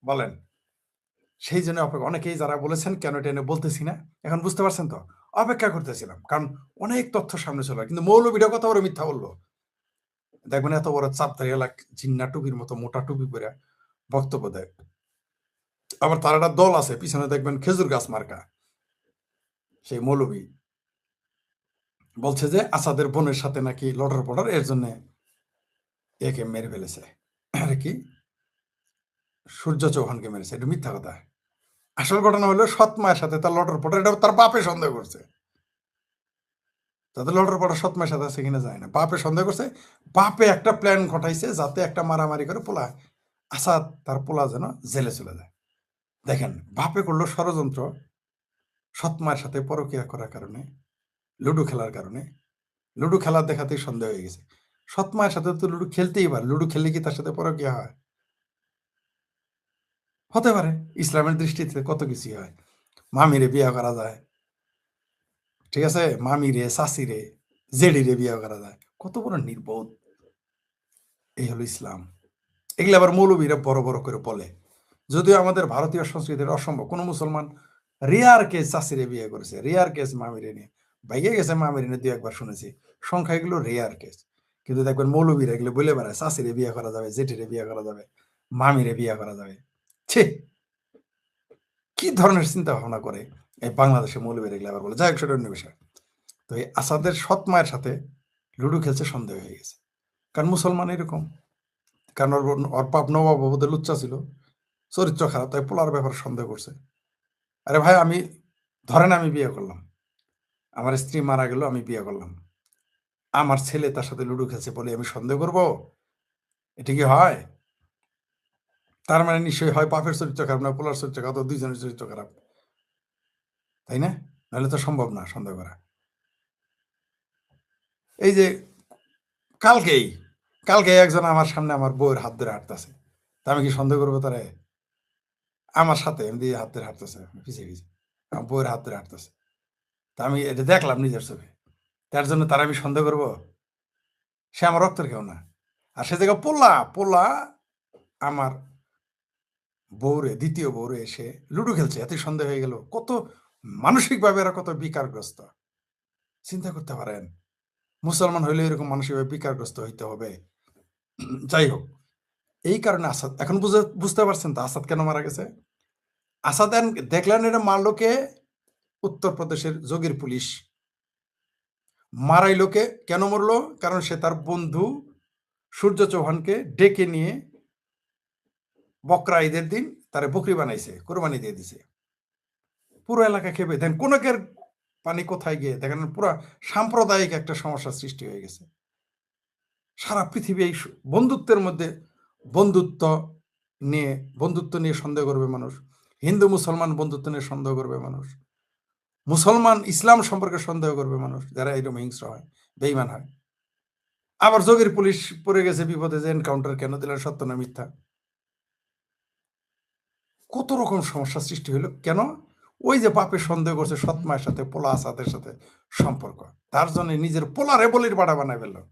বলেন? সেই জন্য অনেকেই যারা বলেছেন কেন এটা এনে বলতেছি না, এখন বুঝতে পারছেন তো? অপেক্ষা করতেছিলাম, কারণ অনেক তথ্য সামনে চলে, কিন্তু মৌলবীরা কথা বলে মিথ্যা বললো। দেখবেন এত বড় চাপদারি এলাক জিন্না টুপির মতো মোটা টুপি পরে বক্তব্য দেয়, আবার তার একটা দল আছে পিছনে, দেখবেন খেজুর গাছ মার্কা, সেই মৌলবী বলছে যে আসাদের বোনের সাথে নাকি লটর পটর, এর জন্য একে মেরে ফেলেছে। আর কি সূর্য চৌহানকে মেরেছে, এটা মিথ্যা কথা। আসল ঘটনা হলো সৎ মায়ের সাথে তার লটর পটর, এটা তার বাপে সন্দেহ করছে। তাদের লটর পটর সৎ মায়ের সাথে আছে কিনা যায় না, বাপে সন্দেহ করছে। বাপে একটা প্ল্যান ঘটাইছে যাতে একটা মারামারি করে পোলা, আসাদ তার পোলা যেন জেলে চলে যায়। দেখেন বাপে করলো ষড়যন্ত্র সৎ মায়ের সাথে পরকিয়া করার কারণে, লুডো খেলার কারণে। লুডো খেলার দেখাতেই সন্দেহ হয়ে গেছে। সৎ মায়ের সাথে তো লুডো খেলতেই পারে, লুডো খেললে কি তার সাথে পরকিয়া হয়? হতে পারে। ইসলামের দৃষ্টিতে কত কিছু হয়। মামিরে বিয়ে করা যায়, ঠিক আছে, মামিরে, চাষিরে, জেডিরে বিয়ে করা যায়, কত বড় নির্বোধ। এই হলো ইসলাম। এগুলো আবার মৌলবীরা বড় বড় করে বলে, যদিও আমাদের ভারতীয় সংস্কৃতির অসম্ভব। কোনো মুসলমান রেয়ার কেস চাষিরে বিয়ে করেছে, রেয়ার কেস মামিরে নিয়ে ভাইয়ে গেছে, মামিরে নিয়ে 2-1 বার শুনেছি, সংখ্যা এগুলো রেয়ার কেস। কিন্তু দেখবেন মৌলবীরা এগুলো বলে বেড়ায়, চাষিরে বিয়ে করা যাবে, জেঠিরে বিয়ে করা যাবে, মামিরে বিয়ে করা যাবে। ছি, কি ধরনের চিন্তা ভাবনা করে এই বাংলাদেশে মৌলবীরা এগুলো আবার বলে। যাই হোক, সেটা অন্য বিষয়। তো এই আসাদের সৎ মায়ের সাথে লুডো খেলছে সন্দেহ হয়ে গেছে, কারণ মুসলমান এরকম। কারণ ওর বাপ নবাব বাবুদের লুচ্চা ছিল, চরিত্র খারাপ, তাই পোলার ব্যাপারে সন্দেহ করছে। আরে ভাই, আমি ধরেন আমি বিয়ে করলাম, আমার স্ত্রী মারা গেল, আমি বিয়ে করলাম, আমার ছেলে তার সাথে লুডো খেলছে বলে আমি সন্দেহ করব? এটা কি হয়? তার মানে নিশ্চয়ই হয় বাপের চরিত্র খারাপ, না পোলার চরিত্র খারাপ, দুইজনের চরিত্র খারাপ, তাই না? নাহলে তো সম্ভব না সন্দেহ করা। এই যে কালকে একজন আমার সামনে আমার বউয়ের হাত ধরে হাঁটতেছে, তা আমি কি সন্দেহ করবো তারে? আমার সাথে এমনি হাত ধরে হাঁটতেছে পিছিয়ে পিছিয়ে, আমার বউয়ের হাত ধরে হাঁটতেছে। তা আমি এটা দেখলাম নিজের চোখে, তার জন্য তার আমি সন্দেহ করবো? সে আমার রক্তের কেউ না। আর সে জায়গায় পোলা পোলা আমার বউরে, দ্বিতীয় বউরে এসে লুডো খেলছে, এতই সন্দেহ হয়ে গেল। কত মানসিকভাবে এরা কত বিকারগ্রস্ত, চিন্তা করতে পারেন। মুসলমান হইলে এরকম মানসিকভাবে বিকারগ্রস্ত হইতে হবে? যাই হোক, এই কারণে আসাদ এখন বুঝতে পারছেন তো আসাদ কেন মারা গেছে। আসাদ দেখলেন এটা মারলো কে? উত্তরপ্রদেশের যোগীর পুলিশ মারাইলো কে? কেন মরলো? কারণ সে তার বন্ধু সূর্য চৌহানকে ডেকে নিয়ে বকরা ঈদের দিন তারে বকরি বানাইছে, কোরবানি দিয়ে দিছে। পুরো এলাকা খেপে দেন কোনকের পানি কোথায় গিয়ে দেখেন পুরো সাম্প্রদায়িক একটা সমস্যার সৃষ্টি হয়ে গেছে। সারা পৃথিবী এই বন্ধুত্বের মধ্যে বন্ধুত্ব নিয়ে সন্দেহ করবে মানুষ। হিন্দু মুসলমান বন্ধুত্ব নিয়ে সন্দেহ করবে মানুষ। মুসলমান ইসলাম সম্পর্কে সন্দেহ করবে মানুষ, যারা এরকম হিংস্র হয়, বেঈমান হয়। আবার যোগীর পুলিশ পড়ে গেছে বিপদে, যে এনকাউন্টার কেন দিলেন, সত্য না মিথ্যা। কত রকম সমস্যার সৃষ্টি হলো কেন? ওই যে বাপে সন্দেহ করছে সৎ মায়ের সাথে, পোলা আসাদের সাথে সম্পর্ক, তার জন্য নিজের পোলারে বলির বাড়া বানায় ফেললো।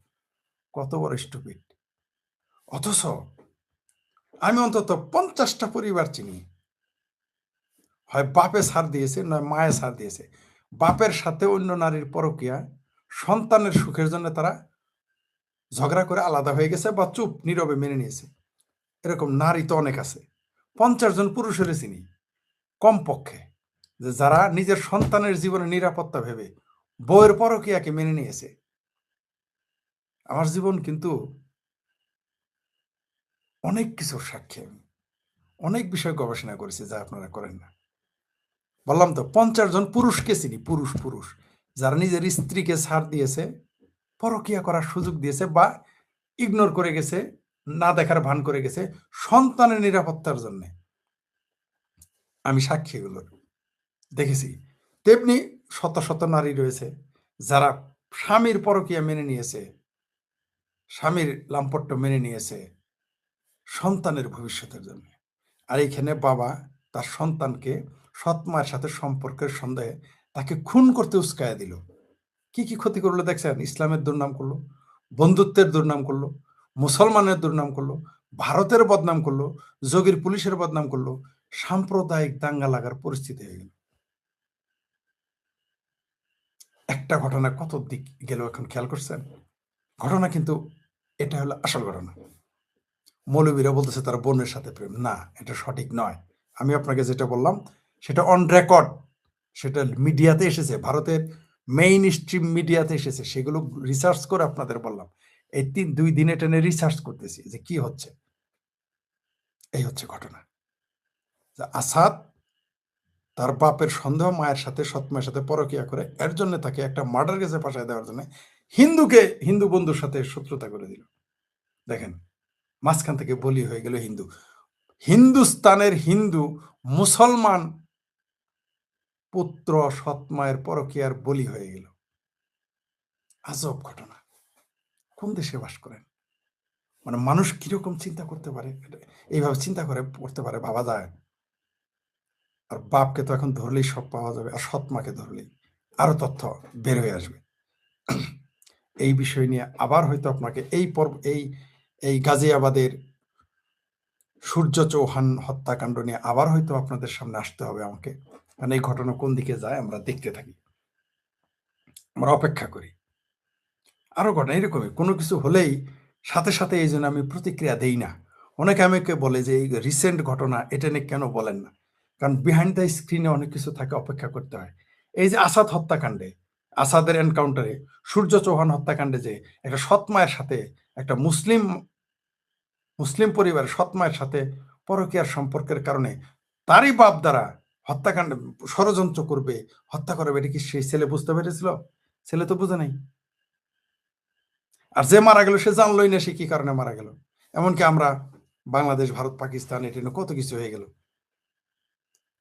কত বড় স্টুপিড! অথচ আমি অন্তত 50টা পরিবার চিনি, হয় বাপে ছাড় দিয়েছে, নয় মায়ে ছাড় দিয়েছে। বাপের সাথে অন্য নারীর পরকীয়া, সন্তানের সুখের জন্য তারা ঝগড়া করে আলাদা হয়ে গেছে বা চুপ নীরবে মেনে নিয়েছে। এরকম নারী তো অনেক আছে। 50 জন পুরুষের চিনি কমপক্ষে, যে যারা নিজের সন্তানের জীবনে নিরাপত্তা ভেবে বউয়ের পরকীয়াকে মেনে নিয়েছে। আমার জীবন কিন্তু অনেক কিছুর সাক্ষী। আমি অনেক বিষয় গবেষণা করেছি যা আপনারা করেন না। বললাম তো 50 জন পুরুষকে চিনি, পুরুষ যারা নিজের স্ত্রীকে ছাড় দিয়েছে, পরকীয়া করার সুযোগ দিয়েছে বা ইগনোর করে গেছে, না দেখার ভান করে গেছে সন্তানের নিরাপত্তার জন্য। আমি সাক্ষী এগুলোর দেখেছি। তেমনি শত শত নারী রয়েছে যারা স্বামীর পরকীয়া মেনে নিয়েছে, স্বামীর লাম্পট্য মেনে নিয়েছে সন্তানের ভবিষ্যতের জন্য। আর এইখানে বাবা তার সন্তানকে সৎ মায়ের সাথে সম্পর্কের সন্দেহে তাকে খুন করতে উস্কায়া দিল। কি কি ক্ষতি করলো দেখছেন? ইসলামের দুর্নাম করলো, বন্ধুত্বের দুর্নাম করলো, মুসলমানের দুর্নাম করলো, ভারতের বদনাম করলো, যোগীর পুলিশের বদনাম করলো, সাম্প্রদায়িক দাঙ্গা লাগার পরিস্থিতি হয়ে গেল। একটা ঘটনা কত দিক গেল এখন খেয়াল করছেন? ঘটনা কিন্তু এটা হলো আসল ঘটনা। মৌলবীরা বলতেছে তার বোনের সাথে প্রেম, না, এটা সঠিক নয়। আমি আপনাকে যেটা বললাম সেটা অন রেকর্ড, সেটা মিডিয়াতে এসেছে, ভারতের মেইন স্ট্রিম মিডিয়াতে এসেছে, সেগুলো রিসার্চ করে আপনাদের বললাম। এই 2 দিনে টেনে রিসার্চ করতেছি যে কি হচ্ছে। এই হচ্ছে ঘটনা। আসাদ তার বাপের সন্দেহ মায়ের সাথে, সৎ মায়ের সাথে পরকীয়া করে, এর জন্য তাকে একটা মার্ডার কেসে ফাঁসায় দেওয়ার জন্য হিন্দু বন্ধুর সাথে শত্রুতা করে দিল। দেখেন, মাঝখান থেকে বলি হয়ে গেল হিন্দু। হিন্দুস্তানের হিন্দু মুসলমান পুত্র সৎ মায়ের পরকীয়ার বলি হয়ে গেল। আজব ঘটনা। কোন দেশে বাস করেন? মানে মানুষ কিরকম চিন্তা করতে পারে, এইভাবে চিন্তা করতে পারে, ভাবা যায়? আর বাপকে তো এখন ধরলেই সব পাওয়া যাবে, আর সৎ মাকে ধরলেই আরো তথ্য বের হয়ে আসবে। এই বিষয় নিয়ে আবার হয়তো আপনাকে এই গাজিয়াবাদের সূর্য চৌহান হত্যাকাণ্ড নিয়ে আবার হয়তো আপনাদের সামনে আসতে হবে আমাকে, কারণ এই ঘটনা কোন দিকে যায় আমরা দেখতে থাকি, আমরা অপেক্ষা করি। আরো ঘটনা এরকমই কোনো কিছু হলেই সাথে সাথে এই জন্য আমি প্রতিক্রিয়া দেই না। অনেকে আমাকে বলে যে এই রিসেন্ট ঘটনা এটা নিয়ে কেন বলেন না, কারণ বিহাইন্ড দ্য স্ক্রিনে অনেক কিছু থাকে, অপেক্ষা করতে হয়। এই যে আসাদ হত্যাকাণ্ডে, আসাদের এনকাউন্টারে, সূর্য চৌহান হত্যাকাণ্ডে যে একটা সৎ মায়ের সাথে, একটা মুসলিম পরিবারের সৎ মায়ের সাথে পরকীয়ার সম্পর্কের কারণে তারই বাপ দ্বারা হত্যাকাণ্ড ষড়যন্ত্র করবে, হত্যা করবে, এটা কি সেই ছেলে বুঝতে পেরেছিল? ছেলে তো বুঝে নাই। আর যে মারা গেল সে জানলই না সে কি কারণে মারা গেল। এমনকি আমরা বাংলাদেশ, ভারত, পাকিস্তান, এটা নিয়ে কত কিছু হয়ে গেল।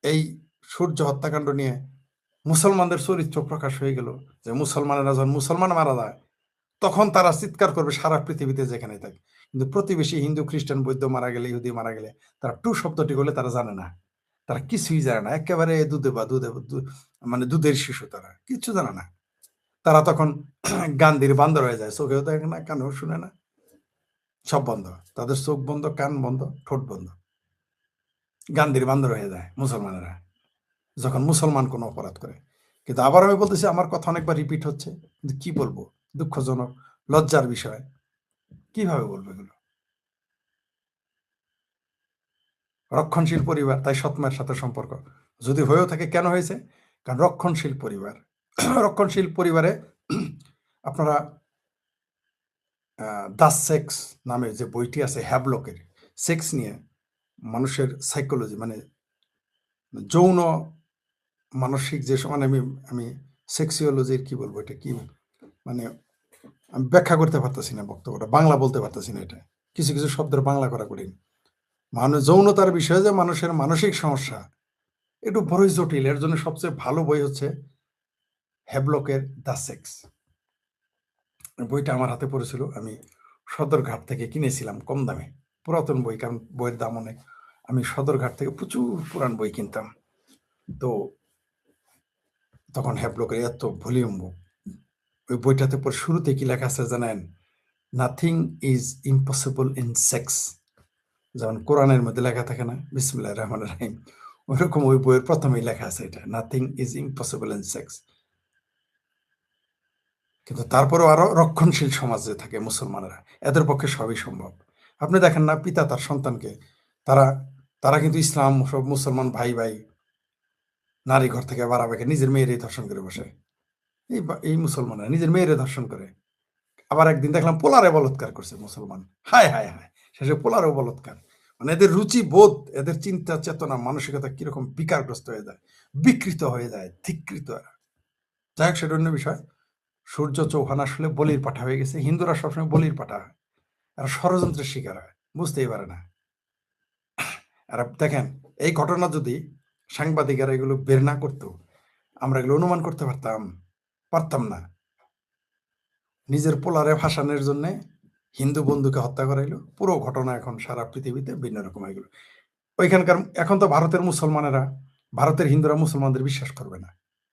এই সূর্য হত্যাকাণ্ড নিয়ে মুসলমানদের চরিত্র প্রকাশ হয়ে গেল, যে মুসলমানেরা যখন মুসলমান মারা যায় তখন তারা চিৎকার করবে সারা পৃথিবীতে যেখানে থাকে। কিন্তু প্রতিবেশী হিন্দু, খ্রিস্টান, বৌদ্ধ মারা গেলে, ইহুদি মারা গেলে তারা টু শব্দটি বলে তারা জানে না। তারা কিছুই জানে না, একেবারে মানে দুধের শিশু, তারা কিচ্ছু জানে না। তারা তখন গান্ধীর বান্দর হয়ে যায়, চোখেও দেখে না, কানেও শুনে না, সব বন্ধ, তাদের চোখ বন্ধ, কান বন্ধ, ঠোঁট বন্ধ। গান্ধীর বান্দর হয়ে যায় মুসলমানেরা যখন মুসলমান কোনো অপরাধ করে। কিন্তু আবার আমি বলতেছি, আমার কথা অনেকবার রিপিট হচ্ছে, কিন্তু কি বলবো, দুঃখজনক, লজ্জার বিষয়, কিভাবে বলবো এগুলো। রক্ষণশীল পরিবার, তাই সৎমায়ের সাথে সম্পর্ক যদি হয়েও থাকে, কেন হয়েছে? কারণ রক্ষণশীল পরিবার। রক্ষণশীল পরিবারে আপনারা দ্য সেক্স নামে যে বইটি আছে হ্যাভলকের, সেক্স নিয়ে মানুষের সাইকোলজি, মানে যৌন মানসিক যে মানে আমি সেক্সিওলজির কি বলবো, এটা কি মানে আমি ব্যাখ্যা করতে পারতেছি না, বক্তব্যটা বাংলা বলতে পারতেছি না, এটা কিছু কিছু শব্দের বাংলা করা কঠিন। মানুষ যৌনতার বিষয়ে যে মানুষের মানসিক সমস্যা একটু বড়ই জটিল, এর জন্য সবচেয়ে ভালো বই হচ্ছে হ্যাভলকের দ্য সেক্স। বইটা আমার হাতে পড়েছিল, আমি সদরঘাট থেকে কিনেছিলাম কম দামে, পুরাতন বই, কারণ বইয়ের দাম অনেক। আমি সদরঘাট থেকে প্রচুর পুরান বই কিনতাম, তো তখন হ্যাভলকের এত ভলিউম ওই বইটাতে পর শুরুতে কি লেখা আছে জানেন? Nothing is impossible in sex. যেমন কোরআনের মধ্যে লেখা থাকে না বিসমিল্লাহির রহমানির রহিম, ওইরকম ওই বইয়ের প্রথমেই লেখা আছে এটা, nothing is impossible in sex. কিন্তু তারপরেও আরো রক্ষণশীল সমাজে থাকে মুসলমানেরা, এদের পক্ষে সবই সম্ভব। আপনি দেখেন না, পিতা তার সন্তানকে, তারা তারা কিন্তু ইসলাম, সব মুসলমান ভাই ভাই, নারী ঘর থেকে বাড়াবে, নিজের মেয়েরই ধর্ষণ করে বসে। এই মুসলমানরা নিজের মেয়েরে ধর্ষণ করে। আবার একদিন দেখলাম পোলারে বলৎকার করছে মুসলমান, হায় হায় হায়, শেষে পোলারেও বলৎকার। মানে এদের রুচি বোধ, এদের চিন্তা চেতনা মানসিকতা কিরকম বিকারগ্রস্ত হয়ে যায়, বিকৃত হয়ে যায়, ধিকৃত। যাই হোক, সেটা অন্য বিষয়। সূর্য চৌহান আসলে বলির পাঠা হয়ে গেছে, হিন্দুরা সবসময় বলির পাঠা হয়, আর ষড়যন্ত্রের শিকার হয়, বুঝতেই পারে না। আর দেখেন, এই ঘটনা যদি সাংবাদিকেরা এগুলো বের না করতো, আমরা এগুলো অনুমান করতে পারতাম না। নিজের পোলারে ভাসানের জন্য হিন্দু বন্ধুকে হত্যা করাইলো, পুরো ঘটনা এখন সারা পৃথিবীতে ভিন্ন রকম হয়ে গেল। ওইখানকার এখন তো ভারতের মুসলমানেরা, ভারতের হিন্দুরা মুসলমানদের বিশ্বাস করবে না,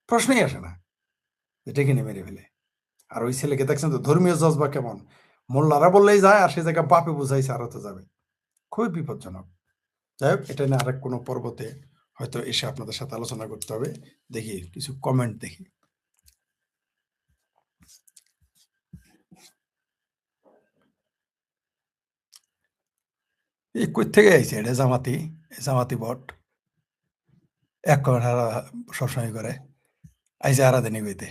প্রশ্নই আসে না, এটা কিনে মেরে ফেলে। আর ওই ছেলেকে দেখছেন তো, ধর্মীয় জজবা কেমন, মোল্লারা বললেই যায়, আর সে জায়গায় বাপে বুঝাইছে আরো তো যাবে, খুবই বিপজ্জনক। যাই হোক, এটা নিয়ে আরেক কোনো পর্বতে হয়তো এসে আপনাদের সাথে আলোচনা করতে হবে। দেখি কিছু কমেন্ট দেখি। এই কই থেকে আইছে এটা? জামাতি বট এক সবসময় করে আইসে আরাধনী কইতে,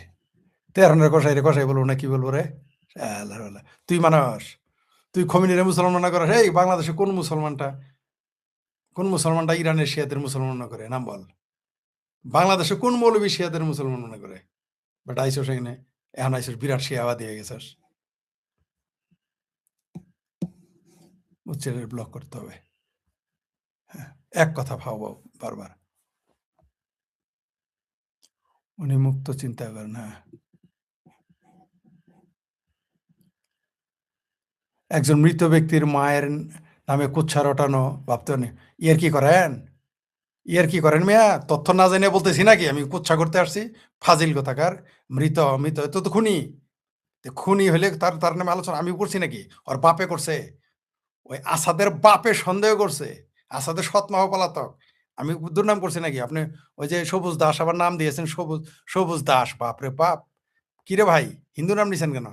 তেরনের কষাই বলবো না, কি বলবো রে? তুই মানুষ, তুই খমিনিরে মুসলমান মনে কর? এই বাংলাদেশে কোন মুসলমানটা ইরানের শিয়াদের মুসলমান মনে করে? নাম বল। বাংলাদেশে কোন মৌলবী শিয়াদের মুসলমান মনে করে? বাট আইসো সেখানে, এখন আইসো বিরাট শিয়াবাদী হয়ে গেছিস, উচ্চের ব্লক করতে হবে। হ্যাঁ, এক কথা ভাবো বারবার, উনি মুক্ত চিন্তা করেন। হ্যাঁ, একজন মৃত ব্যক্তির মায়ের নামে কুচ্ছা রটানো ভাবতে নেই। ইয়ার কি করেন মিয়া? তথ্য না জানিয়ে বলতেছি নাকি আমি কুচ্ছা করতে আসছি? ফাজিল কথাকার। মৃত তো খুনি হলে তার নামে আলোচনা আমি করছি নাকি? ওর বাপে করছে, ওই আসাদের বাপে সন্দেহ করছে, আসাদের সৎ মা পলাতক, আমি দুর্নাম করছি নাকি? আপনি ওই যে সবুজ দাস আবার নাম দিয়েছেন, সবুজ দাস, বাপরে বাপ, কিরে ভাই হিন্দু নাম নিছেন কেন?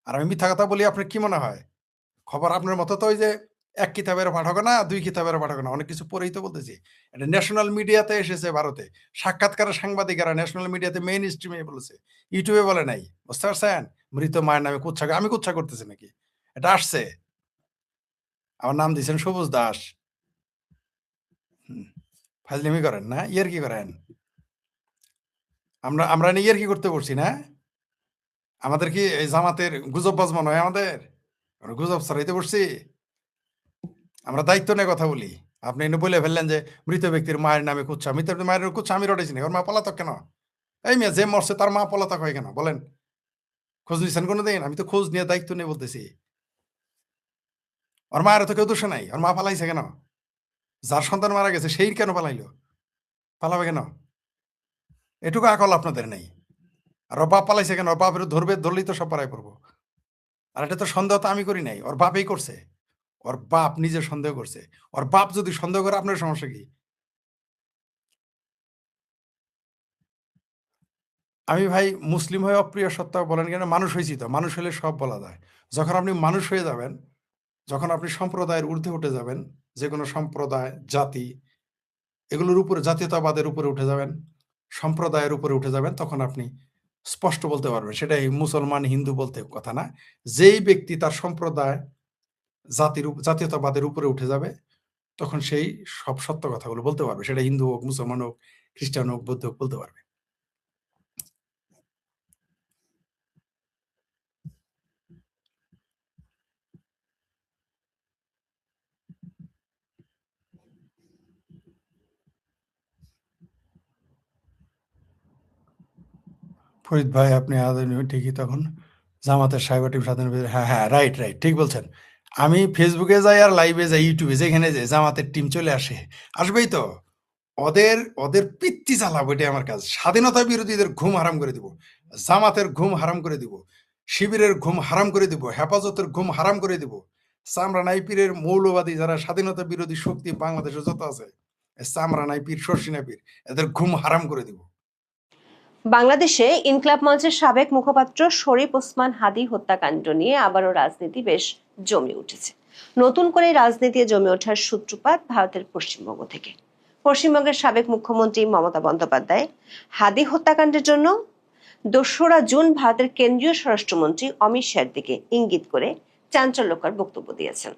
আর আমি মিথ্যা কথা বলি, আপনার কি মনে হয়? খবর আপনার মতো তো ওই যে এক কিতাবের পাঠক না, দুই কিতাবের পাঠক না, অনেক কিছু পড়েই তো বলতেছি। এটা ন্যাশনাল মিডিয়াতে এসেছে, ভারতে সাক্ষাৎকার সাংবাদিকেরা ন্যাশনাল মিডিয়াতে মেইন স্ট্রিমে বলেছে, ইউটিউবে বলে নাই, বুঝতে পারছেন? মৃত মায়ের নামে কুচ্ছা, আমি কুচ্ছা করতেছি নাকি? এটা আসছে, আমার নাম দিয়েছেন সবুজ দাস। ফাজলিমি করেন না, ইয়ার কি করেন? আমরা ইয়ার কি করতে বলছি না? আমাদের কি এই জামাতের গুজববাজ মনে হয়? আমাদের গুজব ছড়াইতে বসছি? আমরা দায়িত্ব নিয়ে কথা বলি। আপনি এনে বলে ফেললেন যে মৃত ব্যক্তির মায়ের নামে কুচ্ছা, মৃত মায়ের কুচ্ছা আমি রটেছি না, ওর মা পলাতক কেন? এই মেয়ে, যে মরছে তার মা পলাতক হয় কেন বলেন? খোঁজ নিয়েছেন কোনোদিন? আমি তো খোঁজ নিয়ে দায়িত্ব নিয়ে বলতেছি। ওর মায়ের তো কেউ দোষ নাই, ওর মা পালাইছে কেন? যার সন্তান মারা গেছে সেই কেন পালাইলো? পালাবে কেন? এটুকু আকল আপনাদের নেই। আর ওর বাপ পালাইছে কেন? ওর বাপের ধরলেই তো সব পাড়ায় পড়বো। আর এটা তো সন্দেহ তো আমি করি নাই, ওর বাপই করছে। ওর বাপ নিজে সন্দেহ করছে। ওর বাপ যদি সন্দেহ করে, আপনার সমস্যা কি? আমি ভাই মুসলিম হয়ে অপ্রিয় সত্তা বলেন কেন, মানুষ হয়েছি তো, মানুষ হলে সব বলা যায়। যখন আপনি মানুষ হয়ে যাবেন, যখন আপনি সম্প্রদায়ের ঊর্ধ্বে উঠে যাবেন, যে কোনো সম্প্রদায়, জাতি, এগুলোর উপরে, জাতীয়তাবাদের উপরে উঠে যাবেন, সম্প্রদায়ের উপরে উঠে যাবেন, তখন আপনি স্পষ্ট বলতে পারবেন। সেটা এই মুসলমান হিন্দু বলতে কথা না। যেই ব্যক্তি তার সম্প্রদায়, জাতীয়তাবাদের উপরে উঠে যাবে, তখন সেই সব সত্য কথাগুলো বলতে পারবে। সেটা হিন্দু হোক, মুসলমান হোক, খ্রিস্টান হোক, বৌদ্ধ হোক, বলতে পারবে। ফরিদ ভাই, আপনি ঠিকই তখন জামাতের সাইবার স্বাধীন, হ্যাঁ হ্যাঁ, রাইট রাইট, ঠিক বলছেন। আমি ফেসবুকে যাই আর লাইভে যাই, ইউটিউবে, যেখানে যাই জামাতের টিম চলে আসে, আসবেই তো। ওদের ওদের পিত্তি চালাবো, এটাই আমার কাজ। স্বাধীনতা বিরোধীদের ঘুম হারাম করে দিব, জামাতের ঘুম হারাম করে দিব, শিবিরের ঘুম হারাম করে দিব, হেফাজতের ঘুম হারাম করে দিব। চামড়া নাইপিরের মৌলবাদী যারা স্বাধীনতা বিরোধী শক্তি বাংলাদেশে যত আছে, চামড়া নাইপির, শর্ষি নাইপির, এদের ঘুম হারাম করে দিব। বাংলাদেশে ইনকিলাব মঞ্চের সাবেক মুখপাত্র শরীফ ওসমান হাদী হত্যাকাণ্ড নিয়ে আবারও রাজনীতি বেশ জমে উঠেছে। নতুন করে রাজনীতি জমে ওঠার সূত্রপাত ভারতের পশ্চিমবঙ্গ থেকে। পশ্চিমবঙ্গের সাবেক মুখ্যমন্ত্রী মমতা বন্দ্যোপাধ্যায় হাদী হত্যাকাণ্ডের জন্য ২রা জুন ভারতের কেন্দ্রীয় স্বরাষ্ট্রমন্ত্রী অমিত শাহের দিকে ইঙ্গিত করে চাঞ্চল্যকর বক্তব্য দিয়েছেন।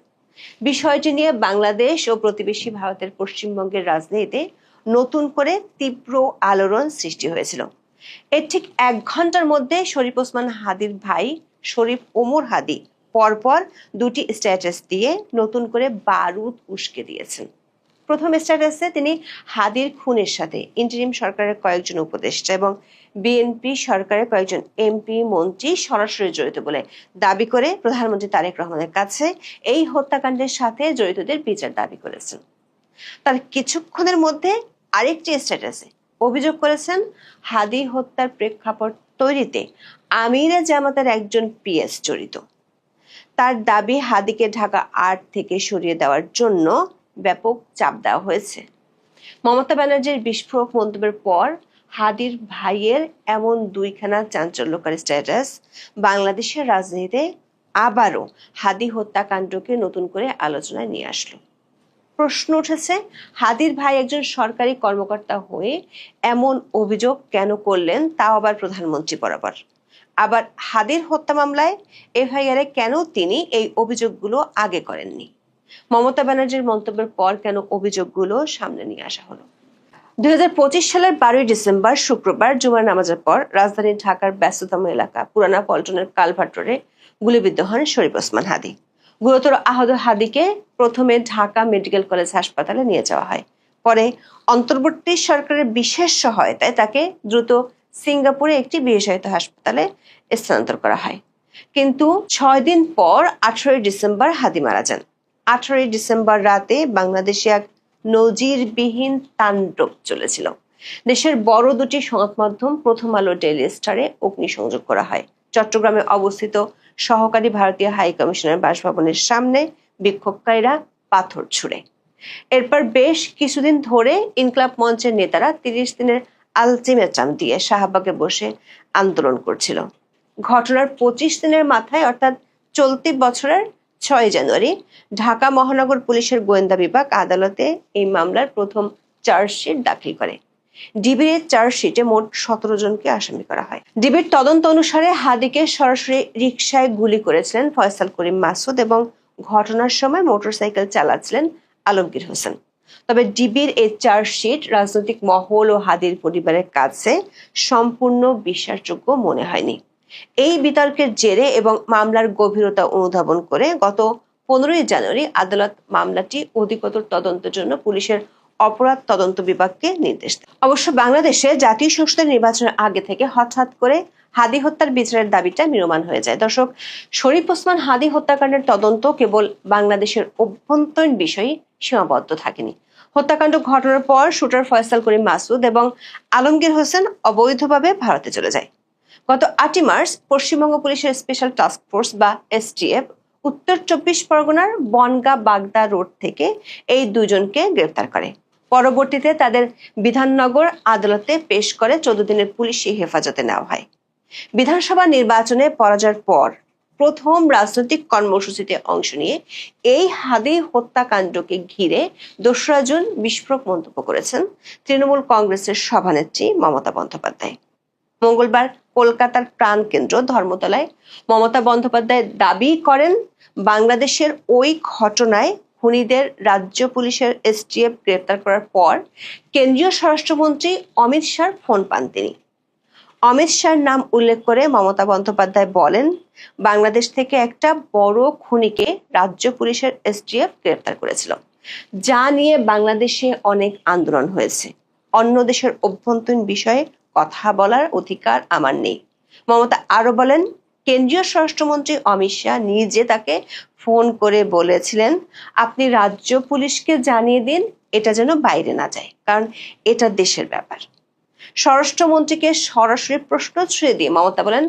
বিষয়টি নিয়ে বাংলাদেশ ও প্রতিবেশী ভারতের পশ্চিমবঙ্গের রাজনীতিতে নতুন করে তীব্র আলোড়ন সৃষ্টি হয়েছিল। এর ঠিক ১ ঘন্টার মধ্যে শরীফ ওসমান হাদীর ভাই শরীফ ওমর হাদী পরপর ২টি স্ট্যাটাস দিয়ে নতুন করে বারুদ উস্কে দিয়েছেন। প্রথম স্ট্যাটাসে তিনি হাদীর খুনের সাথে ইন্টারিম সরকারের কয়েকজন উপদেষ্টা এবং বিএনপি সরকারের কয়েকজন এমপি মন্ত্রী সরাসরি জড়িত বলে দাবি করে প্রধানমন্ত্রী তারেক রহমানের কাছে এই হত্যাকাণ্ডের সাথে জড়িতদের বিচার দাবি করেছেন। তার কিছুক্ষণের মধ্যে আরেকটি স্ট্যাটাসে অভিযোগ করেছেন হাদী হত্যার প্রেক্ষাপট তৈরিতে আমিরে জামাতের একজন পিএস জড়িত। তার দাবি হাদীকে ঢাকা ৮ থেকে সরিয়ে দেওয়ার জন্য ব্যাপক চাপ দেওয়া হয়েছে। মমতা ব্যানার্জির বিস্ফোরক মন্তব্যের পর হাদীর ভাইয়ের এমন ২খানা চাঞ্চল্যকারী স্ট্যাটাস বাংলাদেশের রাজনীতিতে আবারও হাদী হত্যাকাণ্ডকে নতুন করে আলোচনায় নিয়ে আসলো। প্রশ্ন উঠেছে, হাদীর ভাই একজন সরকারি কর্মকর্তা হয়ে এমন অভিযোগ কেন করলেন, তাও আবার প্রধানমন্ত্রী বরাবর? আবার হাদীর হত্যা মামলায় এফআইআর কেন তিনি এই অভিযোগগুলো আগে করেননি? মমতা ব্যানার্জির মন্তব্যের পর কেন অভিযোগগুলো সামনে নিয়ে আসা হলো? ২০২৫ সালের ১২ই ডিসেম্বর শুক্রবার জুমার নামাজের পর রাজধানী ঢাকার ব্যস্ততম এলাকা পুরানা পল্টনের কালভার্ট রোডে গুলিবিদ্ধ হন শরীফ ওসমান হাদী। গুরুতর আহত হাদীকে প্রথমে ঢাকা মেডিকেল কলেজ হাসপাতালে নিয়ে যাওয়া হয়। পরে অন্তর্বর্তী সরকারের বিশেষ সহায়তায় তাকে দ্রুত সিঙ্গাপুরে একটি বিশেষায়িত হাসপাতালে স্থানান্তর করা হয়। কিন্তু ৬ দিন পর ১৮ই ডিসেম্বর হাদী মারা যান। ১৮ই ডিসেম্বর রাতে বাংলাদেশে এক নজিরবিহীন তাণ্ডব চলেছিল। দেশের বড় দুটি সংবাদ মাধ্যম প্রথম আলো, ডেইলি স্টারে অগ্নিসংযোগ করা হয়। চট্টগ্রামে অবস্থিত সহকারী ভারতীয় হাই কমিশনের বাসভবনের সামনে বিক্ষোভকারীরা পাথর ছুড়ে। এরপর বেশ কিছুদিন ধরে ইনকিলাব মঞ্চের নেতারা ৩০ দিনের আলটিমেটাম দিয়ে শাহবাগে বসে আন্দোলন করছিল। ঘটনার ২৫ দিনের মাথায় অর্থাৎ চলতি বছরের ৬ জানুয়ারি ঢাকা মহানগর পুলিশের গোয়েন্দা বিভাগ আদালতে এই মামলার প্রথম চার্জশিট দাখিল করে। ডিবির এই চার্জশিটে মোট ১৭ জনকে আসামি করা হয়। ডিবির তদন্ত অনুসারে হাদীকে সরাসরি রিকশায় গুলি করেছিলেন ফয়সাল করিম মাসুদ এবং ঘটনার সময় মোটরসাইকেল চালাচ্ছিলেন আলমগীর হোসেন। তবে ডিবির এই চার্জশিট রাজনৈতিক মহল ও হাদীর পরিবারের কাছে সম্পূর্ণ বিশ্বাসযোগ্য মনে হয়নি। এই বিতর্কের জেরে এবং মামলার গভীরতা অনুধাবন করে গত ১৫ই জানুয়ারি আদালত মামলাটি অধিকতর তদন্তের জন্য পুলিশের অপরাধ তদন্ত বিভাগকে নির্দেশ দেয়। অবশ্য বাংলাদেশে জাতীয় সংসদের নির্বাচনের আগে থেকে হঠাৎ করে হাদী হত্যার বিচারের দাবিটা ম্রিয়মাণ হয়ে যায়। দর্শক, শরীফ ওসমান হাদী হত্যাকাণ্ডের তদন্ত কেবল বাংলাদেশের অভ্যন্তরীণ বিষয়ে সীমাবদ্ধ থাকেনি। হত্যাকাণ্ড ঘটনার পর শুটার ফয়সাল করিম মাসুদ এবং আলমগীর হোসেন অবৈধভাবে ভারতে চলে যায়। গত 8 মার্চ পশ্চিমবঙ্গ পুলিশের স্পেশাল টাস্ক ফোর্স বা এসটিএফ উত্তর 24 পরগনার বনগা বাগদা রোড থেকে এই দুজনকে গ্রেফতার করে। পরবর্তীতে তাদের বিধাননগর আদালতে পেশ করে 14 দিনের পুলিশি হেফাজতে নেওয়া হয়। বিধানসভা নির্বাচনে পরাজয়ের পর প্রথম রাজনৈতিক কর্মসূচিতে অংশ নিয়ে এই হাদি হত্যাকাণ্ডকে ঘিরে 2রা জুন বিস্ফোরক মন্তব্য করেছেন তৃণমূল কংগ্রেসের সভানেত্রী মমতা বন্দ্যোপাধ্যায়। মঙ্গলবার কলকাতার প্রাণকেন্দ্র ধর্মতলায় মমতা বন্দ্যোপাধ্যায় দাবি করেন, বাংলাদেশের ওই ঘটনায় খুনিদের রাজ্য পুলিশের এসটিএফ গ্রেপ্তার করার পর কেন্দ্রীয় স্বরাষ্ট্রমন্ত্রী অমিত শাহর ফোন পান তিনি। অমিত শাহর নাম উল্লেখ করে মমতা বন্দ্যোপাধ্যায় বলেন, বাংলাদেশ থেকে একটা বড় খুনিকে রাজ্য পুলিশের এসটিএফ গ্রেপ্তার করেছিল, যা নিয়ে বাংলাদেশে অনেক আন্দোলন হয়েছে। অন্য দেশের অভ্যন্তরীণ বিষয়ে কথা বলার অধিকার আমার নেই। মমতা আরো বলেন, কেন্দ্রীয় স্বরাষ্ট্রমন্ত্রী অমিত শাহ নিজে তাকে ফোন করে বলেছিলেন, আপনি রাজ্য পুলিশকে জানিয়ে দিন এটা যেন বাইরে না যায়, কারণ এটা দেশের ব্যাপার। স্বরাষ্ট্রমন্ত্রীকে সরাসরি প্রশ্ন ছুড়ে দিয়ে মমতা বলেন,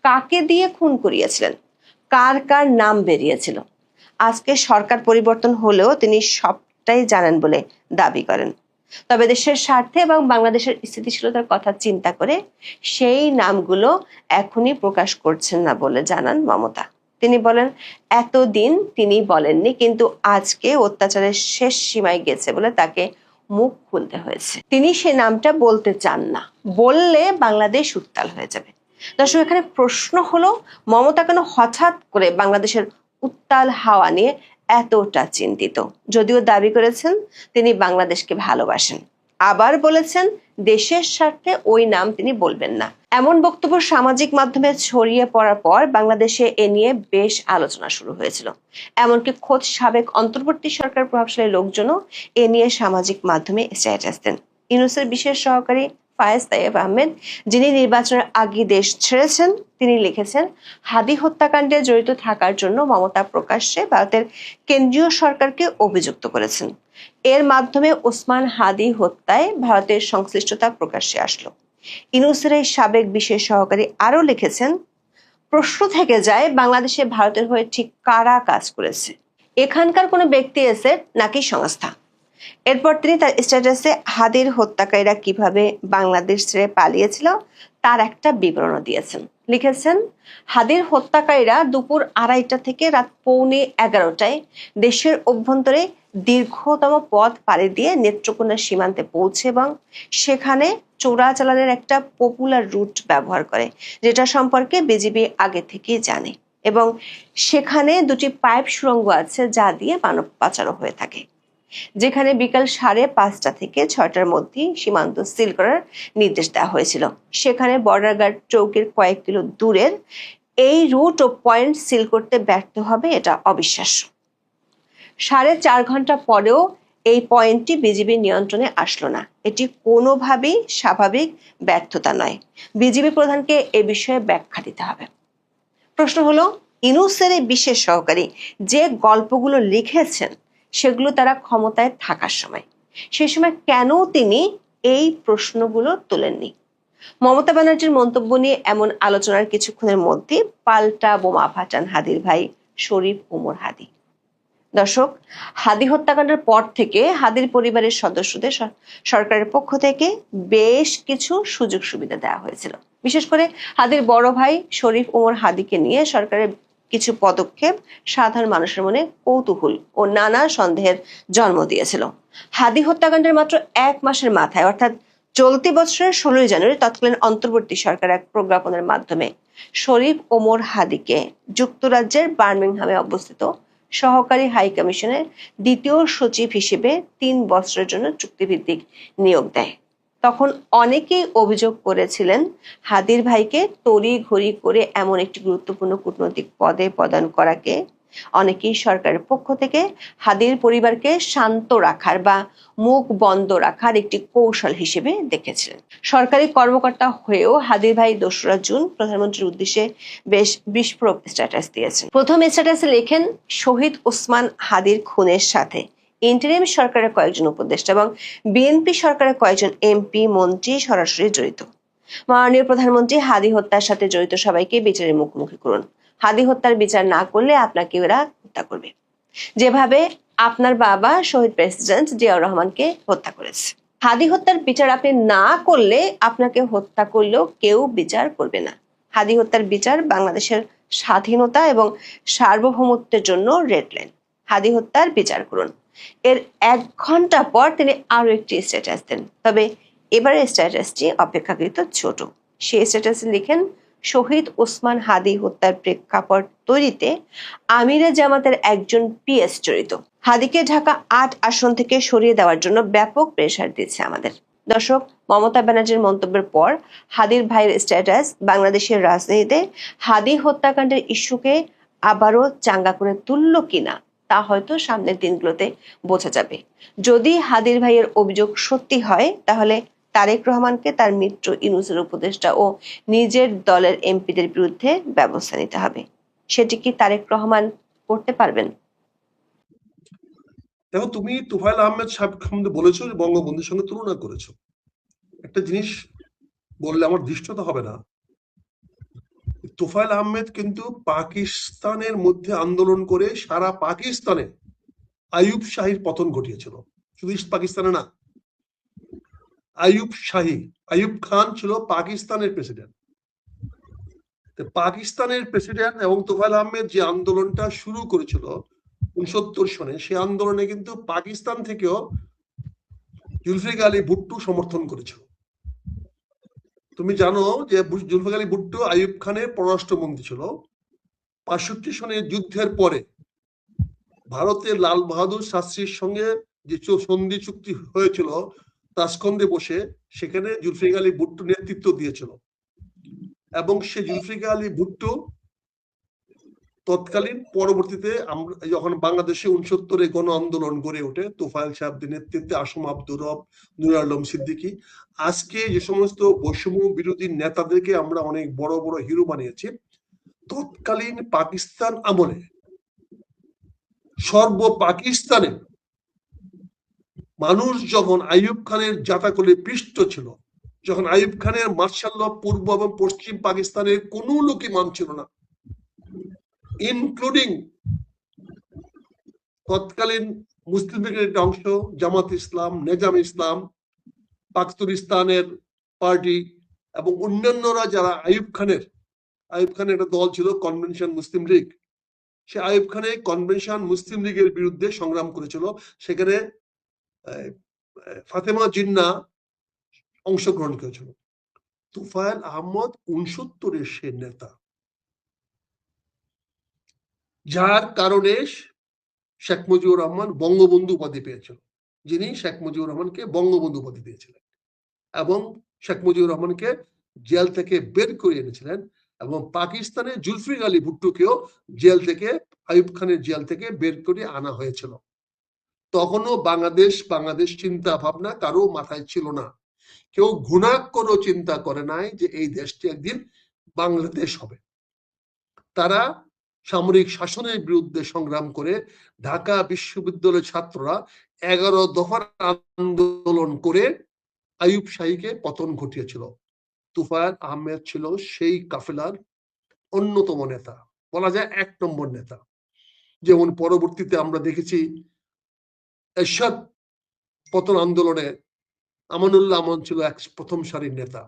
কাকে দিয়ে খুন করিয়েছিলেন, কার কার নাম বেরিয়েছিল। আজকে সরকার পরিবর্তন হলেও তিনি সবটাই জানেন বলে দাবি করেন। তবে দেশের স্বার্থে এবং বাংলাদেশের স্থিতিশীলতার কথা চিন্তা করে সেই নামগুলো এখনই প্রকাশ করছেন না বলে জানান মমতা। তিনি বলেন, এতদিন তিনি বলেননি, কিন্তু আজকে অত্যাচারের শেষ সীমায় গেছে বলে তাকে মুখ খুলতে হয়েছে। তিনি সে নামটা বলতে চান না, বললে বাংলাদেশ উত্তাল হয়ে যাবে। দর্শক, এখানে প্রশ্ন হলো, মমতা কেন হঠাৎ করে বাংলাদেশের উত্তাল হাওয়া নিয়ে এতটা চিন্তিত? যদিও দাবি করেছেন তিনি বাংলাদেশকে ভালোবাসেন, আবার বলেছেন দেশের স্বার্থে ওই নাম তিনি বলবেন না। এমন বক্তব্য সামাজিক মাধ্যমে ছড়িয়ে পড়ার পর বাংলাদেশে এ নিয়ে বেশ আলোচনা শুরু হয়েছিল। এমনকি খোদ সাবেক অন্তর্বর্তী সরকার প্রভাবশালী লোকজনও এ নিয়ে সামাজিক মাধ্যমে স্ট্যাটাস দেন। ইউনূসের বিশেষ সহকারী ফায়েজ তায়েব আহমেদ, যিনি নির্বাচনের আগে দেশ ছেড়েছেন, তিনি লিখেছেন, হাদি হত্যাকাণ্ডে জড়িত থাকার জন্য মমতা প্রকাশ্যে ভারতের কেন্দ্রীয় সরকারকে অভিযুক্ত করেছেন। এর মাধ্যমে ওসমান হাদি হত্যায় ভারতের সংশ্লিষ্টতা প্রকাশ্যে আসলো। ইউনূসের এই সাবেক বিশেষ সহকারী আরো লিখেছেন, প্রশ্ন থেকে যায় বাংলাদেশে ভারতের হয়ে ঠিক কারা কাজ করেছে, এখানকার কোনো ব্যক্তি এসে নাকি সংস্থা। এরপর তিনি তার স্ট্যাটাসে হাদির হত্যাকারীরা কিভাবে বাংলাদেশ ছেড়ে পালিয়েছিল তার একটা বিবরণ দিয়েছেন। লিখেছেন, হাদির হত্যাকারীরা দুপুর 2:30 থেকে রাত 11:15 দেশের অভ্যন্তরে দীর্ঘতম পথ পাড়ি দিয়ে নেত্রকোনা সীমান্তে পৌঁছে এবং সেখানে চোরাচালানের একটা পপুলার রুট ব্যবহার করে, যেটা সম্পর্কে বিজিবি আগে থেকেই জানে, এবং সেখানে 2টি পাইপ সুড়ঙ্গ আছে যা দিয়ে মানব পাচারও হয়ে থাকে। যেখানে বিকাল 5:30 থেকে 6টার মধ্যে সীমান্ত সিল করার নির্দেশ দেওয়া হয়েছিল, সেখানে বর্ডার গার্ড চৌকির কয়েক কিলো দূরের এই রুট ও পয়েন্ট সিল করতে ব্যর্থ হবে, এটা অবিশ্বাস্য। 4.5 ঘন্টা পরেও এই পয়েন্টটি বিজিবি নিয়ন্ত্রণে আসলো না। এটি কোনোভাবেই স্বাভাবিক ব্যর্থতা নয়। বিজিবি প্রধানকে এ বিষয়ে ব্যাখ্যা দিতে হবে। প্রশ্ন হলো, ইউনূসের এই বিশেষ সহকারী যে গল্পগুলো লিখেছেন সেগুলো তারা ক্ষমতায় থাকার সময়, সেই সময় কেন তিনি এই প্রশ্নগুলো তোলেননি? মমতা ব্যানার্জির মন্তব্য নিয়ে এমন আলোচনার কিছুক্ষণের মধ্যে পাল্টা বোমা ফাটান হাদির ভাই শরীফ ওমর হাদি। দর্শক, হাদি হত্যাকাণ্ডের পর থেকে হাদির পরিবারের সদস্যদের সরকারের পক্ষ থেকে বেশ কিছু সুযোগ সুবিধা দেওয়া হয়েছিল। বিশেষ করে হাদির বড় ভাই শরীফ ওমর হাদিকে নিয়ে সরকারের কিছু পদক্ষেপ সাধারণ মানুষের মনে কৌতূহল ও নানা সন্দেহের জন্ম দিয়েছিল। হাদি হত্যাকাণ্ডের মাত্র 1 মাসের মাথায়, অর্থাৎ চলতি বছরের 16 জানুয়ারি তৎকালীন অন্তর্বর্তী সরকার এক প্রজ্ঞাপনের মাধ্যমে শরীফ ওমর হাদিকে যুক্তরাজ্যের বার্মিংহামে অবস্থিত সহকারী হাই কমিশনের 2য় সচিব হিসেবে 3 বছরের জন্য চুক্তিভিত্তিক নিয়োগ দেয়। তখন অনেকেই অভিযোগ করেছিলেন, হাদির ভাইকে তড়িঘড়ি করে এমন একটি গুরুত্বপূর্ণ কূটনৈতিক পদে প্রদান করাকে অনেকেই সরকারের পক্ষ থেকে হাদির পরিবারকে শান্ত রাখার বা মুখ বন্ধ রাখার একটি কৌশল হিসেবে দেখেছিলেন। সরকারি কর্মকর্তা হয়েও হাদির ভাই 2রা জুন প্রধানমন্ত্রীর উদ্দেশ্যে বেশ বিস্ফোরক স্ট্যাটাস দিয়েছেন। প্রথম স্ট্যাটাসে লেখেন, শহীদ ওসমান হাদির খুনের সাথে ইন্টারিম সরকারের কয়েকজন উপদেষ্টা এবং বিএনপি সরকারের কয়েকজন এমপি মন্ত্রী সরাসরি জড়িত। মাননীয় প্রধানমন্ত্রী হাদি হত্যার সাথে জড়িত সবাইকে বিচারের মুখোমুখি করুন। হাদি হত্যার বিচার না করলে আপনাকে ওরা হত্যা করবে, যেভাবে আপনার বাবা শহীদ প্রেসিডেন্ট জিয়াউর রহমানকে হত্যা করেছে। হাদি হত্যার বিচার আপনি না করলে আপনাকে হত্যা করলেও কেউ বিচার করবে না। হাদি হত্যার বিচার বাংলাদেশের স্বাধীনতা এবং সার্বভৌমত্বের জন্য রেড লাইন। হাদি হত্যার বিচার করুন। এর 1 ঘন্টা পর তিনি আরো একটি স্ট্যাটাস দেন, তবে এবারের স্ট্যাটাসটি অপেক্ষাকৃত ছোট। সেই স্ট্যাটাসে লিখেন, শহীদ ওসমান হাদি হত্যার প্রেক্ষাপট তৈরিতে আমিরে জামাতের একজন পিএস জড়িত। হাদিকে ঢাকা 8 আসন থেকে সরিয়ে দেওয়ার জন্য ব্যাপক প্রেসার দিচ্ছে আমাদের। দর্শক, মমতা ব্যানার্জির মন্তব্যের পর হাদির ভাইয়ের স্ট্যাটাস বাংলাদেশের রাজনীতিতে হাদি হত্যাকাণ্ডের ইস্যুকে আবারও চাঙ্গা করে তুলল কিনা তা হয়তো সামনের দিনগুলোতে বোঝা যাবে। যদি হাদির ভাইয়ের অভিযোগ সত্যি হয়, তাহলে তারেক রহমানকে তার মিত্র ইউনূসের উপদেষ্টা ও নিজের দলের এমপিদের বিরুদ্ধে ব্যবস্থা নিতে হবে। সেটি কি তারেক রহমান করতে পারবেন? দেখো, তুমি তোফায়েল আহমেদ সাহেব সম্বন্ধে বলেছো যে বঙ্গবন্ধুর সঙ্গে তুলনা করেছো। একটা জিনিস বললে আমার দৃষ্টতা হবে না, তোফায়েল আহমেদ কিন্তু পাকিস্তানের মধ্যে আন্দোলন করে সারা পাকিস্তানে আইয়ুব শাহীর পতন ঘটিয়েছিল। শুধু ইস্ট পাকিস্তানে না, আইয়ুব খান ছিল পাকিস্তানের প্রেসিডেন্ট। পাকিস্তানের প্রেসিডেন্ট এবং তোফায়েল আহমেদ যে আন্দোলনটা শুরু করেছিল 69 সনে, সে আন্দোলনে কিন্তু পাকিস্তান থেকেও জুলফিকার আলী ভুট্টো সমর্থন করেছিল। তুমি জানো যে জুলফিকার আলী ভুট্টো আইয়ুব খানের পররাষ্ট্রমন্ত্রী ছিল। 65 সনের যুদ্ধের পরে ভারতের লাল বাহাদুর শাস্ত্রীর সঙ্গে যে সন্ধি চুক্তি হয়েছিল তাসকন্দে বসে, সেখানে জুলফিকার আলী ভুট্টো নেতৃত্ব দিয়েছিল। এবং সে জুলফিকার আলী ভুট্টো তৎকালীন পরবর্তীতে আমরা যখন বাংলাদেশে 69-এ গণ আন্দোলন গড়ে ওঠে তোফায়েল সাহেবদের নেতৃত্বে, আসম আব্দুর রব, নূর আলম সিদ্দিকী, আজকে যে সমস্ত বৈষম্য বিরোধী নেতাদেরকে আমরা অনেক বড় বড় হিরো বানিয়েছি, তৎকালীন পাকিস্তান আমলে সর্ব পাকিস্তানে মানুষ যখন আইয়ুব খানের জাতাকলে পিষ্ট ছিল, যখন আইয়ুব খানের মার্শাল ল পূর্ব এবং পশ্চিম পাকিস্তানের কোনো লোকই মানছিল না, ইনক্লুডিং তৎকালীন মুসলিম লীগের একটা অংশ জামাত ইসলাম, নেজাম ইসলাম, পাকিস্তানের পার্টি এবং অন্যান্যরা যারা আইয়ুব খানের একটা দল ছিল কনভেনশন মুসলিম লীগ, সে আইয়ুব খানের কনভেনশন মুসলিম লীগের বিরুদ্ধে সংগ্রাম করেছিল। সেখানে ফাতেমা জিন্নাহ অংশগ্রহণ করেছিল। তোফায়েল আহমদ 69-এর সে নেতা, যার কারণে শেখ মুজিবুর রহমান বঙ্গবন্ধু উপাধি পেয়েছিল, যিনি শেখ মুজিবুর রহমানকে বঙ্গবন্ধু উপাধি দিয়েছিলেন এবং শেখ মুজিবুর রহমানকে জেল থেকে বের করে এনেছিলেন। এবং পাকিস্তানে জুলফিকার আলী ভুট্টোকেও জেল থেকে, আইয়ুব খানের জেল থেকে বের করে আনা হয়েছিল। তখনও বাংলাদেশ চিন্তা ভাবনা কারো মাথায় ছিল না। কেউ ঘুণাক্ষরও চিন্তা করে নাই যে এই দেশটি একদিন বাংলাদেশ হবে। তারা সামরিক শাসনের বিরুদ্ধে সংগ্রাম করে ঢাকা বিশ্ববিদ্যালয়ের ছাত্ররা 11 দফার আন্দোলন করে আইয়ুব শাহীকে পতন ঘটিয়েছিল। তোফায়েল আহমেদ ছিল সেই কাফেলার অন্যতম নেতা, বলা যায় 1 নম্বর নেতা। যেমন পরবর্তীতে আমরা দেখেছি এরশাদ পতন আন্দোলনে আমানুল্লাহ আমন ছিল প্রথম সারির নেতা।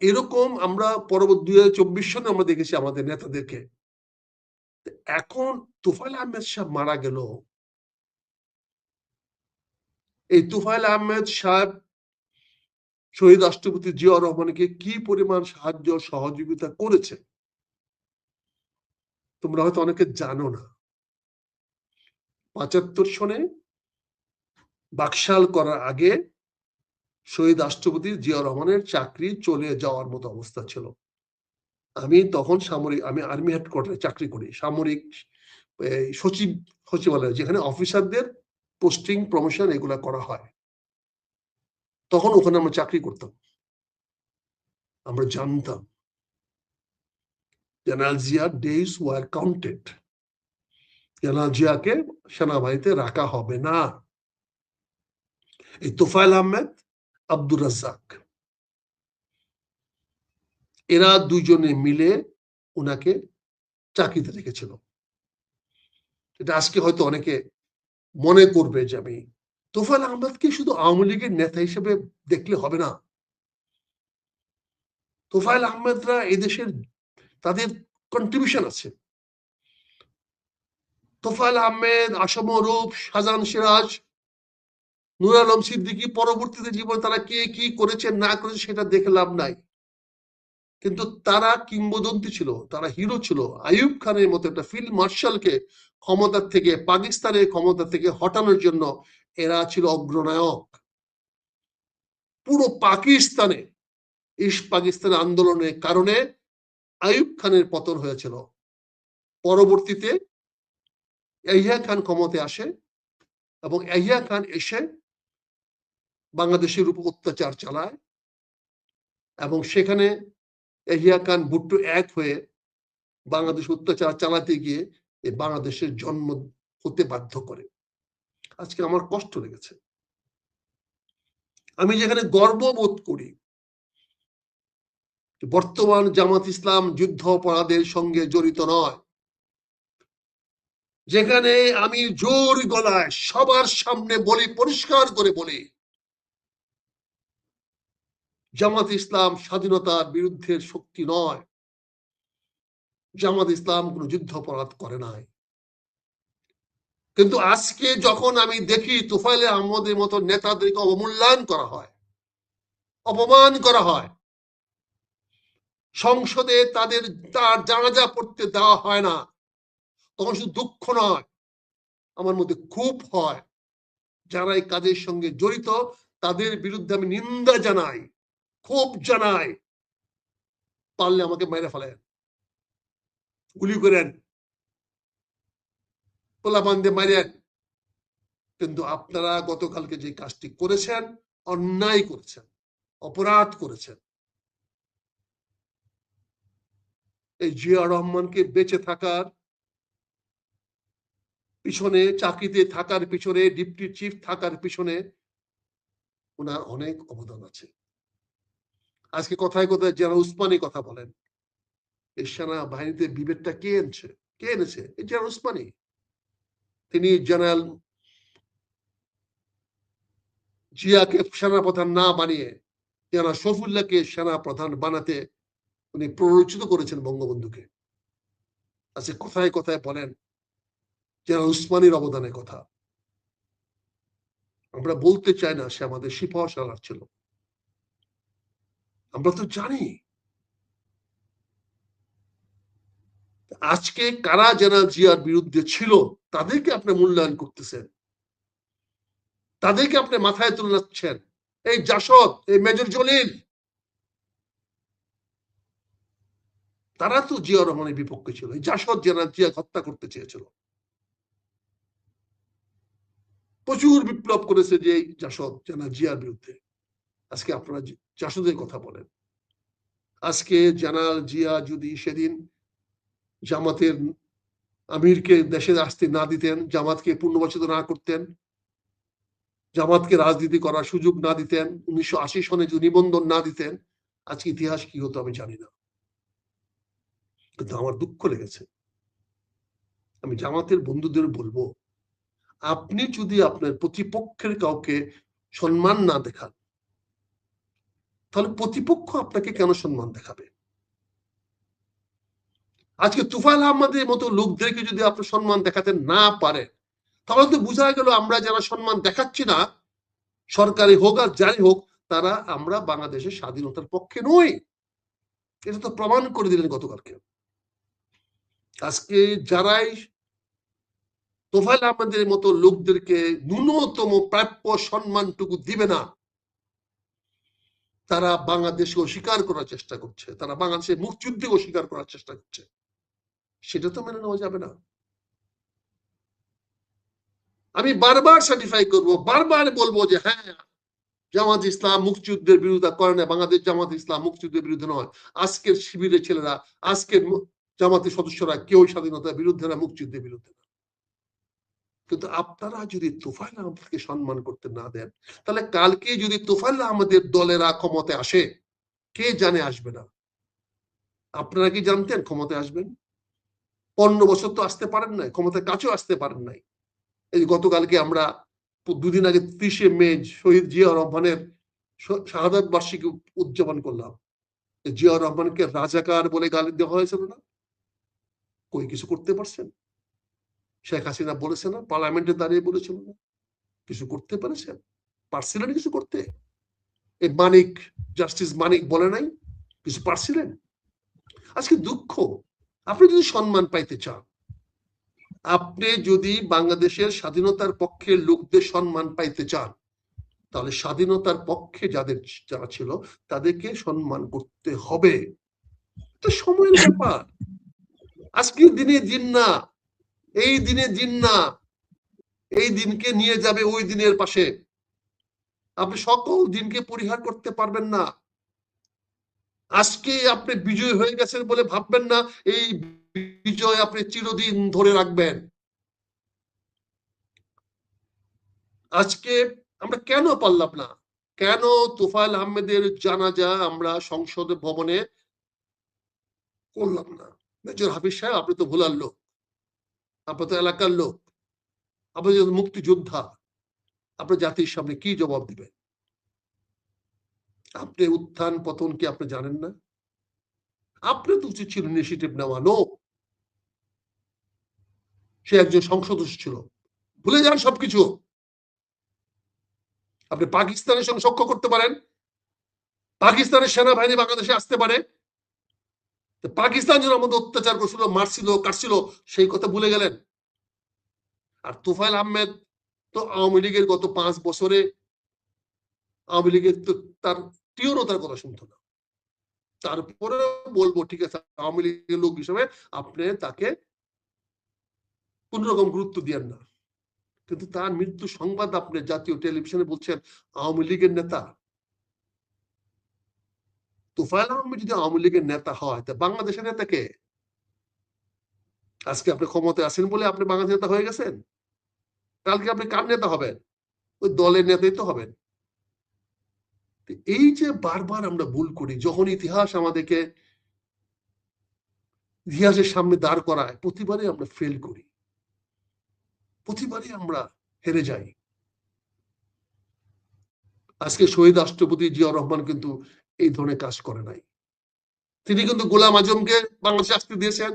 এরকম আমরা পরবর্তী 2024 সনে আমরা দেখেছি আমাদের নেতাদেরকে। এখন তোফায়েল আহমেদ সাহেব মারা গেল, এই তোফায়েল আহমেদ সাহেব শহীদ রাষ্ট্রপতি জিয়াউর রহমানকে কি পরিমাণ সাহায্য সহযোগিতা করেছে তোমরা হয়তো অনেকে জানো না। 75 সনে বাকশাল করার আগে শহীদ রাষ্ট্রপতি জিয়াউর রহমানের চাকরি চলে যাওয়ার মতো অবস্থা ছিল। আমি তখন আমি আর্মি হেডকোয়ার্টারে চাকরি করি, সামরিক সচিবালয়, যেখানে অফিসারদের পোস্টিং প্রমোশন এগুলা করা হয়। তখন ওখানে আমরা চাকরি করতাম। আমরা জানতাম জেনারেল জিয়ার ডেজ ওয়ার কাউন্টেড। জেনারেল জিয়াকে সেনাবাহিনীতে রাখা হবে না। এই তোফায়েল আহমেদ, আব্দুর রাজ্জাক, এরা দুইজনে মিলে উনাকে চাকরিতে রেখেছিল। এটা আজকে হয়তো অনেকে মনে করবে যে আমি তোফায়েল আহমেদকে শুধু আওয়ামী লীগের নেতা হিসেবে দেখলে হবে না। তোফায়েল আহমেদরা এদেশের তাদের কন্ট্রিবিউশন আছে। তোফায়েল আহমেদ, আসম রূপ, শাহজাহান সিরাজ, নূর আলম সিদ্দিকী পরবর্তীতে জীবনে তারা কে কি করেছে না করেছে সেটা দেখে লাভ নাই, কিন্তু তারা কিংবদন্তি ছিল, তারা হিরো ছিল। আইয়ুব খানের মতো একটা ফিল্ড মার্শালকে ক্ষমতার থেকে, পাকিস্তানের ক্ষমতা থেকে হটানোর জন্য এরা ছিল অগ্রনায়ক। পুরো পাকিস্তানে ইস্ট পাকিস্তান আন্দোলনের কারণে আইয়ুব খানের পতন হয়েছিল। পরবর্তীতে ইয়াহিয়া খান ক্ষমতায় আসে এবং ইয়াহিয়া খান এসে বাংলাদেশের উপর অত্যাচার চালায় এবং সেখানে ইয়াহিয়া খান ভুট্টো এক হয়ে বাংলাদেশ অত্যাচার চালাতে গিয়ে এই বাংলাদেশের জন্ম হতে বাধ্য করে। আজকে আমার কষ্ট লেগেছে। আমি যেখানে গর্ববোধ করি বর্তমান জামাত ইসলাম যুদ্ধ অপরাধের সঙ্গে জড়িত নয়, যেখানে আমি জোর গলায় সবার সামনে বলি, পরিষ্কার করে বলি, জামাত ইসলাম স্বাধীনতার বিরুদ্ধের শক্তি নয়, জামাত ইসলাম কোন যুদ্ধ অপরাধ করে নাই। কিন্তু আজকে যখন আমি দেখি তোফায়েল আহমদের মতো নেতাদেরকে অবমূল্যায়ন করা হয়, অপমান করা হয়, সংসদে তাদের তার জানাজা পড়তে দেওয়া হয় না, তখন শুধু দুঃখ নয়, আমার মধ্যে ক্ষোভ হয়। যারা এই কাজের সঙ্গে জড়িত তাদের বিরুদ্ধে আমি নিন্দা জানাই, ক্ষোভ জানাই। পারলে আমাকে মেরে ফেলেন, গুলি করেন, পোলাপান দিয়ে মারেন, কিন্তু আপনারা গতকালকে যে কাজটি করেছেন অন্যায় করেছেন, অপরাধ করেছেন। এই জিয়া রহমানকে বেঁচে থাকার পিছনে, চাকরিতে থাকার পিছনে, ডিপটি চিফ থাকার পিছনে ওনার অনেক অবদান আছে। আজকে কথায় কথায় যারা উসমানী কথা বলেন, এই সেনা বাহিনীতে বিভেদটা কে এনেছে? কে এনেছে? এই যারা উসমানী। তিনি জেনারেল জিয়াকে সেনাপ্রধান না বানিয়ে জেনারেল শফিউল্লাহকে সেনাপ্রধান বানাতে উনি প্ররোচিত করেছেন বঙ্গবন্ধুকে। আজকে কথায় কথায় বলেন জেনারেল উসমানীর অবদানের কথা। আমরা বলতে চাই না সে আমাদের সিপাহ সালার ছিল, আমরা তো জানি। আজকে কারা জেনারেল জিয়ার বিরুদ্ধে ছিল তাদেরকে আপনি মূল্যায়ন করতেছেন, তাদেরকে আপনি মাথায় তুলে যাচ্ছেন। এই জাসদ, এই মেজর জলিল, তারা তো জিয়া রহমানের বিপক্ষে ছিল। এই জাসদ জেনারেল জিয়া হত্যা করতে চেয়েছিল, প্রচুর বিপ্লব করেছে যে এই জাসদ জেনারেল জিয়ার বিরুদ্ধে। আজকে আপনারা জাসদের কথা বলেন। আজকে জেনারেল জিয়া যদি সেদিন জামাতের আমিরকে দেশে আসতে না দিতেন, জামাতকে পুনর্বাচিত না করতেন, জামাতকে রাজনীতি করার সুযোগ না দিতেন, 1980 সনে যদি নিবন্ধন না দিতেন, আজকে ইতিহাস কি হতো আমি জানি না। কিন্তু আমার দুঃখ লেগেছে। আমি জামাতের বন্ধুদের বলবো, আপনি যদি আপনার প্রতিপক্ষের কাউকে সম্মান না দেখান, তাহলে প্রতিপক্ষ আপনাকে কেন সম্মান দেখাবে? আজকে তুফাইল আহমদের মতো লোকদেরকে যদি আপনি সম্মান দেখাতে না পারেন, তাহলে তো বোঝা গেল আমরা যারা সম্মান দেখাচ্ছি না, সরকারি হোক আর যাই হোক, তারা আমরা বাংলাদেশের স্বাধীনতার পক্ষে নই। এটা তো প্রমাণ করে দিলেন গতকালকে। আজকে যারাই তোফায়েল আহমদের মতো লোকদেরকে ন্যূনতম প্রাপ্য সম্মানটুকু দিবে না, তারা বাংলাদেশকে অস্বীকার করার চেষ্টা করছে, তারা বাংলাদেশের মুক্তিযুদ্ধকে অস্বীকার করার চেষ্টা করছে। সেটা তো মেনে নেওয়া যাবে না। আমি বারবার সার্টিফাই করব, বারবার বলবো যে হ্যাঁ, জামাত ইসলাম মুক্তিযুদ্ধের বিরোধিতা করে না, বাংলাদেশ জামাত ইসলাম মুক্তিযুদ্ধের বিরুদ্ধে নয়। আজকের শিবিরের ছেলেরা, আজকের জামাতের সদস্যরা কেউ স্বাধীনতার বিরুদ্ধে না, মুক্তিযুদ্ধের বিরুদ্ধে না। কিন্তু আপনারা যদি তোফায়েল আহমেদকে সম্মান করতে না দেন, তাহলে কালকে যদি তোফায়েল আহমেদের দলেরা ক্ষমতায় আসে, কে জানে আসবে না? আপনারা কি জানতেন ক্ষমতায় আসবেন? 15 বছর তো আসতে পারেন নাই, ক্ষমতার কাছেও আসতে পারেন নাই। এই গতকালকে আমরা দুদিন আগে 30শে মে শহীদ জিয়া রহমানের শাহাদাত বার্ষিকী উদযাপন করলাম। জিয়া রহমানকে রাজাকার বলে গালি দেওয়া হয়েছিল না? কই কিছু করতে পারছেন? শেখ হাসিনা বলেছে না, পার্লামেন্টে দাঁড়িয়ে বলেছিল না? কিছু করতে পেরেছেন? পারছিলেন কিছু করতে? এই মানিক, জাস্টিস মানিক বলে নাই কিছু পারছিলেন? আজকে দুঃখ, আপনি যদি সম্মান পাইতে চান, আপনি যদি বাংলাদেশের স্বাধীনতার পক্ষে লোকদের সম্মান পাইতে চান, তাহলে স্বাধীনতার পক্ষে যারা ছিল তাদেরকে সম্মান করতে হবে। এটা সময়ের ব্যাপার। আজকের দিনে দিন না, এই দিনে দিন না, এই দিনকে নিয়ে যাবে ওই দিনের পাশে। আপনি সকল দিনকে পরিহার করতে পারবেন না। আজকে আপনি বিজয় হয়ে গেছেন বলে ভাববেন না এই বিজয় আপনি চিরদিন ধরে রাখবেন। আজকে আমরা কেন পারলাম না, কেন তোফায়েল আহমেদের জানাজা আমরা সংসদ ভবনে করলাম না? মেজর হাফিজ সাহেব, আপনি তো ভোলার লোক, আপনি তো এলাকার লোক, আপনি যদি মুক্তিযোদ্ধা, আপনি জাতির সামনে কি জবাব দিবেন? আপনি উত্থান পতন কি আপনি জানেন না? আপনি তো উচিত ছিল ইনিশিয়েটিভ নেওয়া। নো, সে একজন সংসদ সদস্য ছিল, ভুলে যান সবকিছু। আপনি পাকিস্তানের সঙ্গে সখ্য করতে পারেন, পাকিস্তানের সেনাবাহিনী বাংলাদেশে আসতে পারে, পাকিস্তান যেন আমাদের অত্যাচার করছিল, মারছিল, কাটছিল, সেই কথা ভুলে গেলেন। আর তোফায়েল আহমেদ তো আওয়ামী লীগের গত 5 বছরে আওয়ামী লীগের তো তার তীব্রতার কথা শুনতো না। তারপরে বলবো ঠিক আছে, আওয়ামী লীগের লোক হিসেবে আপনি তাকে কোন রকম গুরুত্ব দিয়েন না, কিন্তু তার মৃত্যু সংবাদ আপনি জাতীয় টেলিভিশনে বলছেন আওয়ামী লীগের নেতা। তোফায়েল আহমেদ যদি আওয়ামী লীগের নেতা হয়, তা বাংলাদেশের নেতা কে? আজকে আপনি ক্ষমতায় আছেন বলে আপনি বাংলাদেশ নেতা হয়ে গেছেন, কালকে আপনি কার নেতা হবেন? ওই দলের নেতাই তো হবেন। এই যে বারবার আমরা ভুল করি, যখন ইতিহাস আমাদেরকে ইতিহাসের সামনে দাঁড় করায়, প্রতিবারই আমরা ফেল করি, প্রতিবারই আমরা হেরে যাই। আজকে শহীদ রাষ্ট্রপতি জিয়া রহমান কিন্তু এই ধরনের কাজ করে নাই। তিনি কিন্তু গোলাম আজমকে বাংলাদেশে আসতে দিয়েছেন,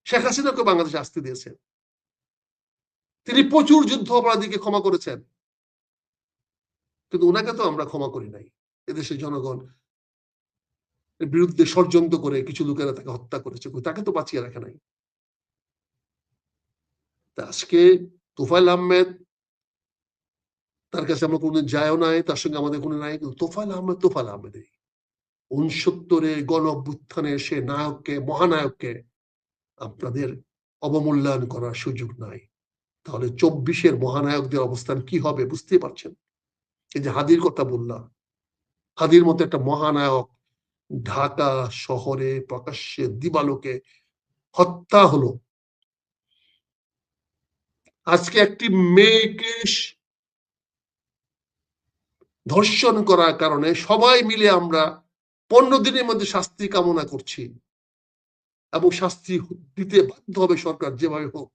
শেখ হাসিনাকে বাংলাদেশে আসতে দিয়েছেন। তিনি প্রচুর যুদ্ধ অপরাধীকে ক্ষমা করেছেন, কিন্তু ওনাকে তো আমরা ক্ষমা করি নাই। এদেশের জনগণ বিরুদ্ধে ষড়যন্ত্র করে কিছু লোকেরা তাকে হত্যা করেছে, তাকে তো বাঁচিয়ে রাখে নাই। আজকে তোফায়েল আহমেদ, তার কাছে আমরা কোনোদিন যায়ও নাই, তার সঙ্গে আমাদের কোনো নাই, কিন্তু তোফায়েল আহমেদ 69-এ গণ অভ্যুত্থানের সে নায়ককে, মহানায়ককে আপনাদের অবমূল্যায়ন করার সুযোগ নাই। তাহলে 24-এর মহানায়কদের অবস্থান কি হবে বুঝতে পারছেন? এই যে হাদির কথা বললাম, হাদির মতো একটা মহানায়ক ঢাকা শহরে প্রকাশ্যে দিবালোকে হত্যা হলো। আজকে একটি মেয়েকে ধর্ষণ করার কারণে সবাই মিলে আমরা 15 দিনের মধ্যে শাস্তি কামনা করছি, এবং শাস্তি দিতে বাধ্য হবে সরকার যেভাবে হোক।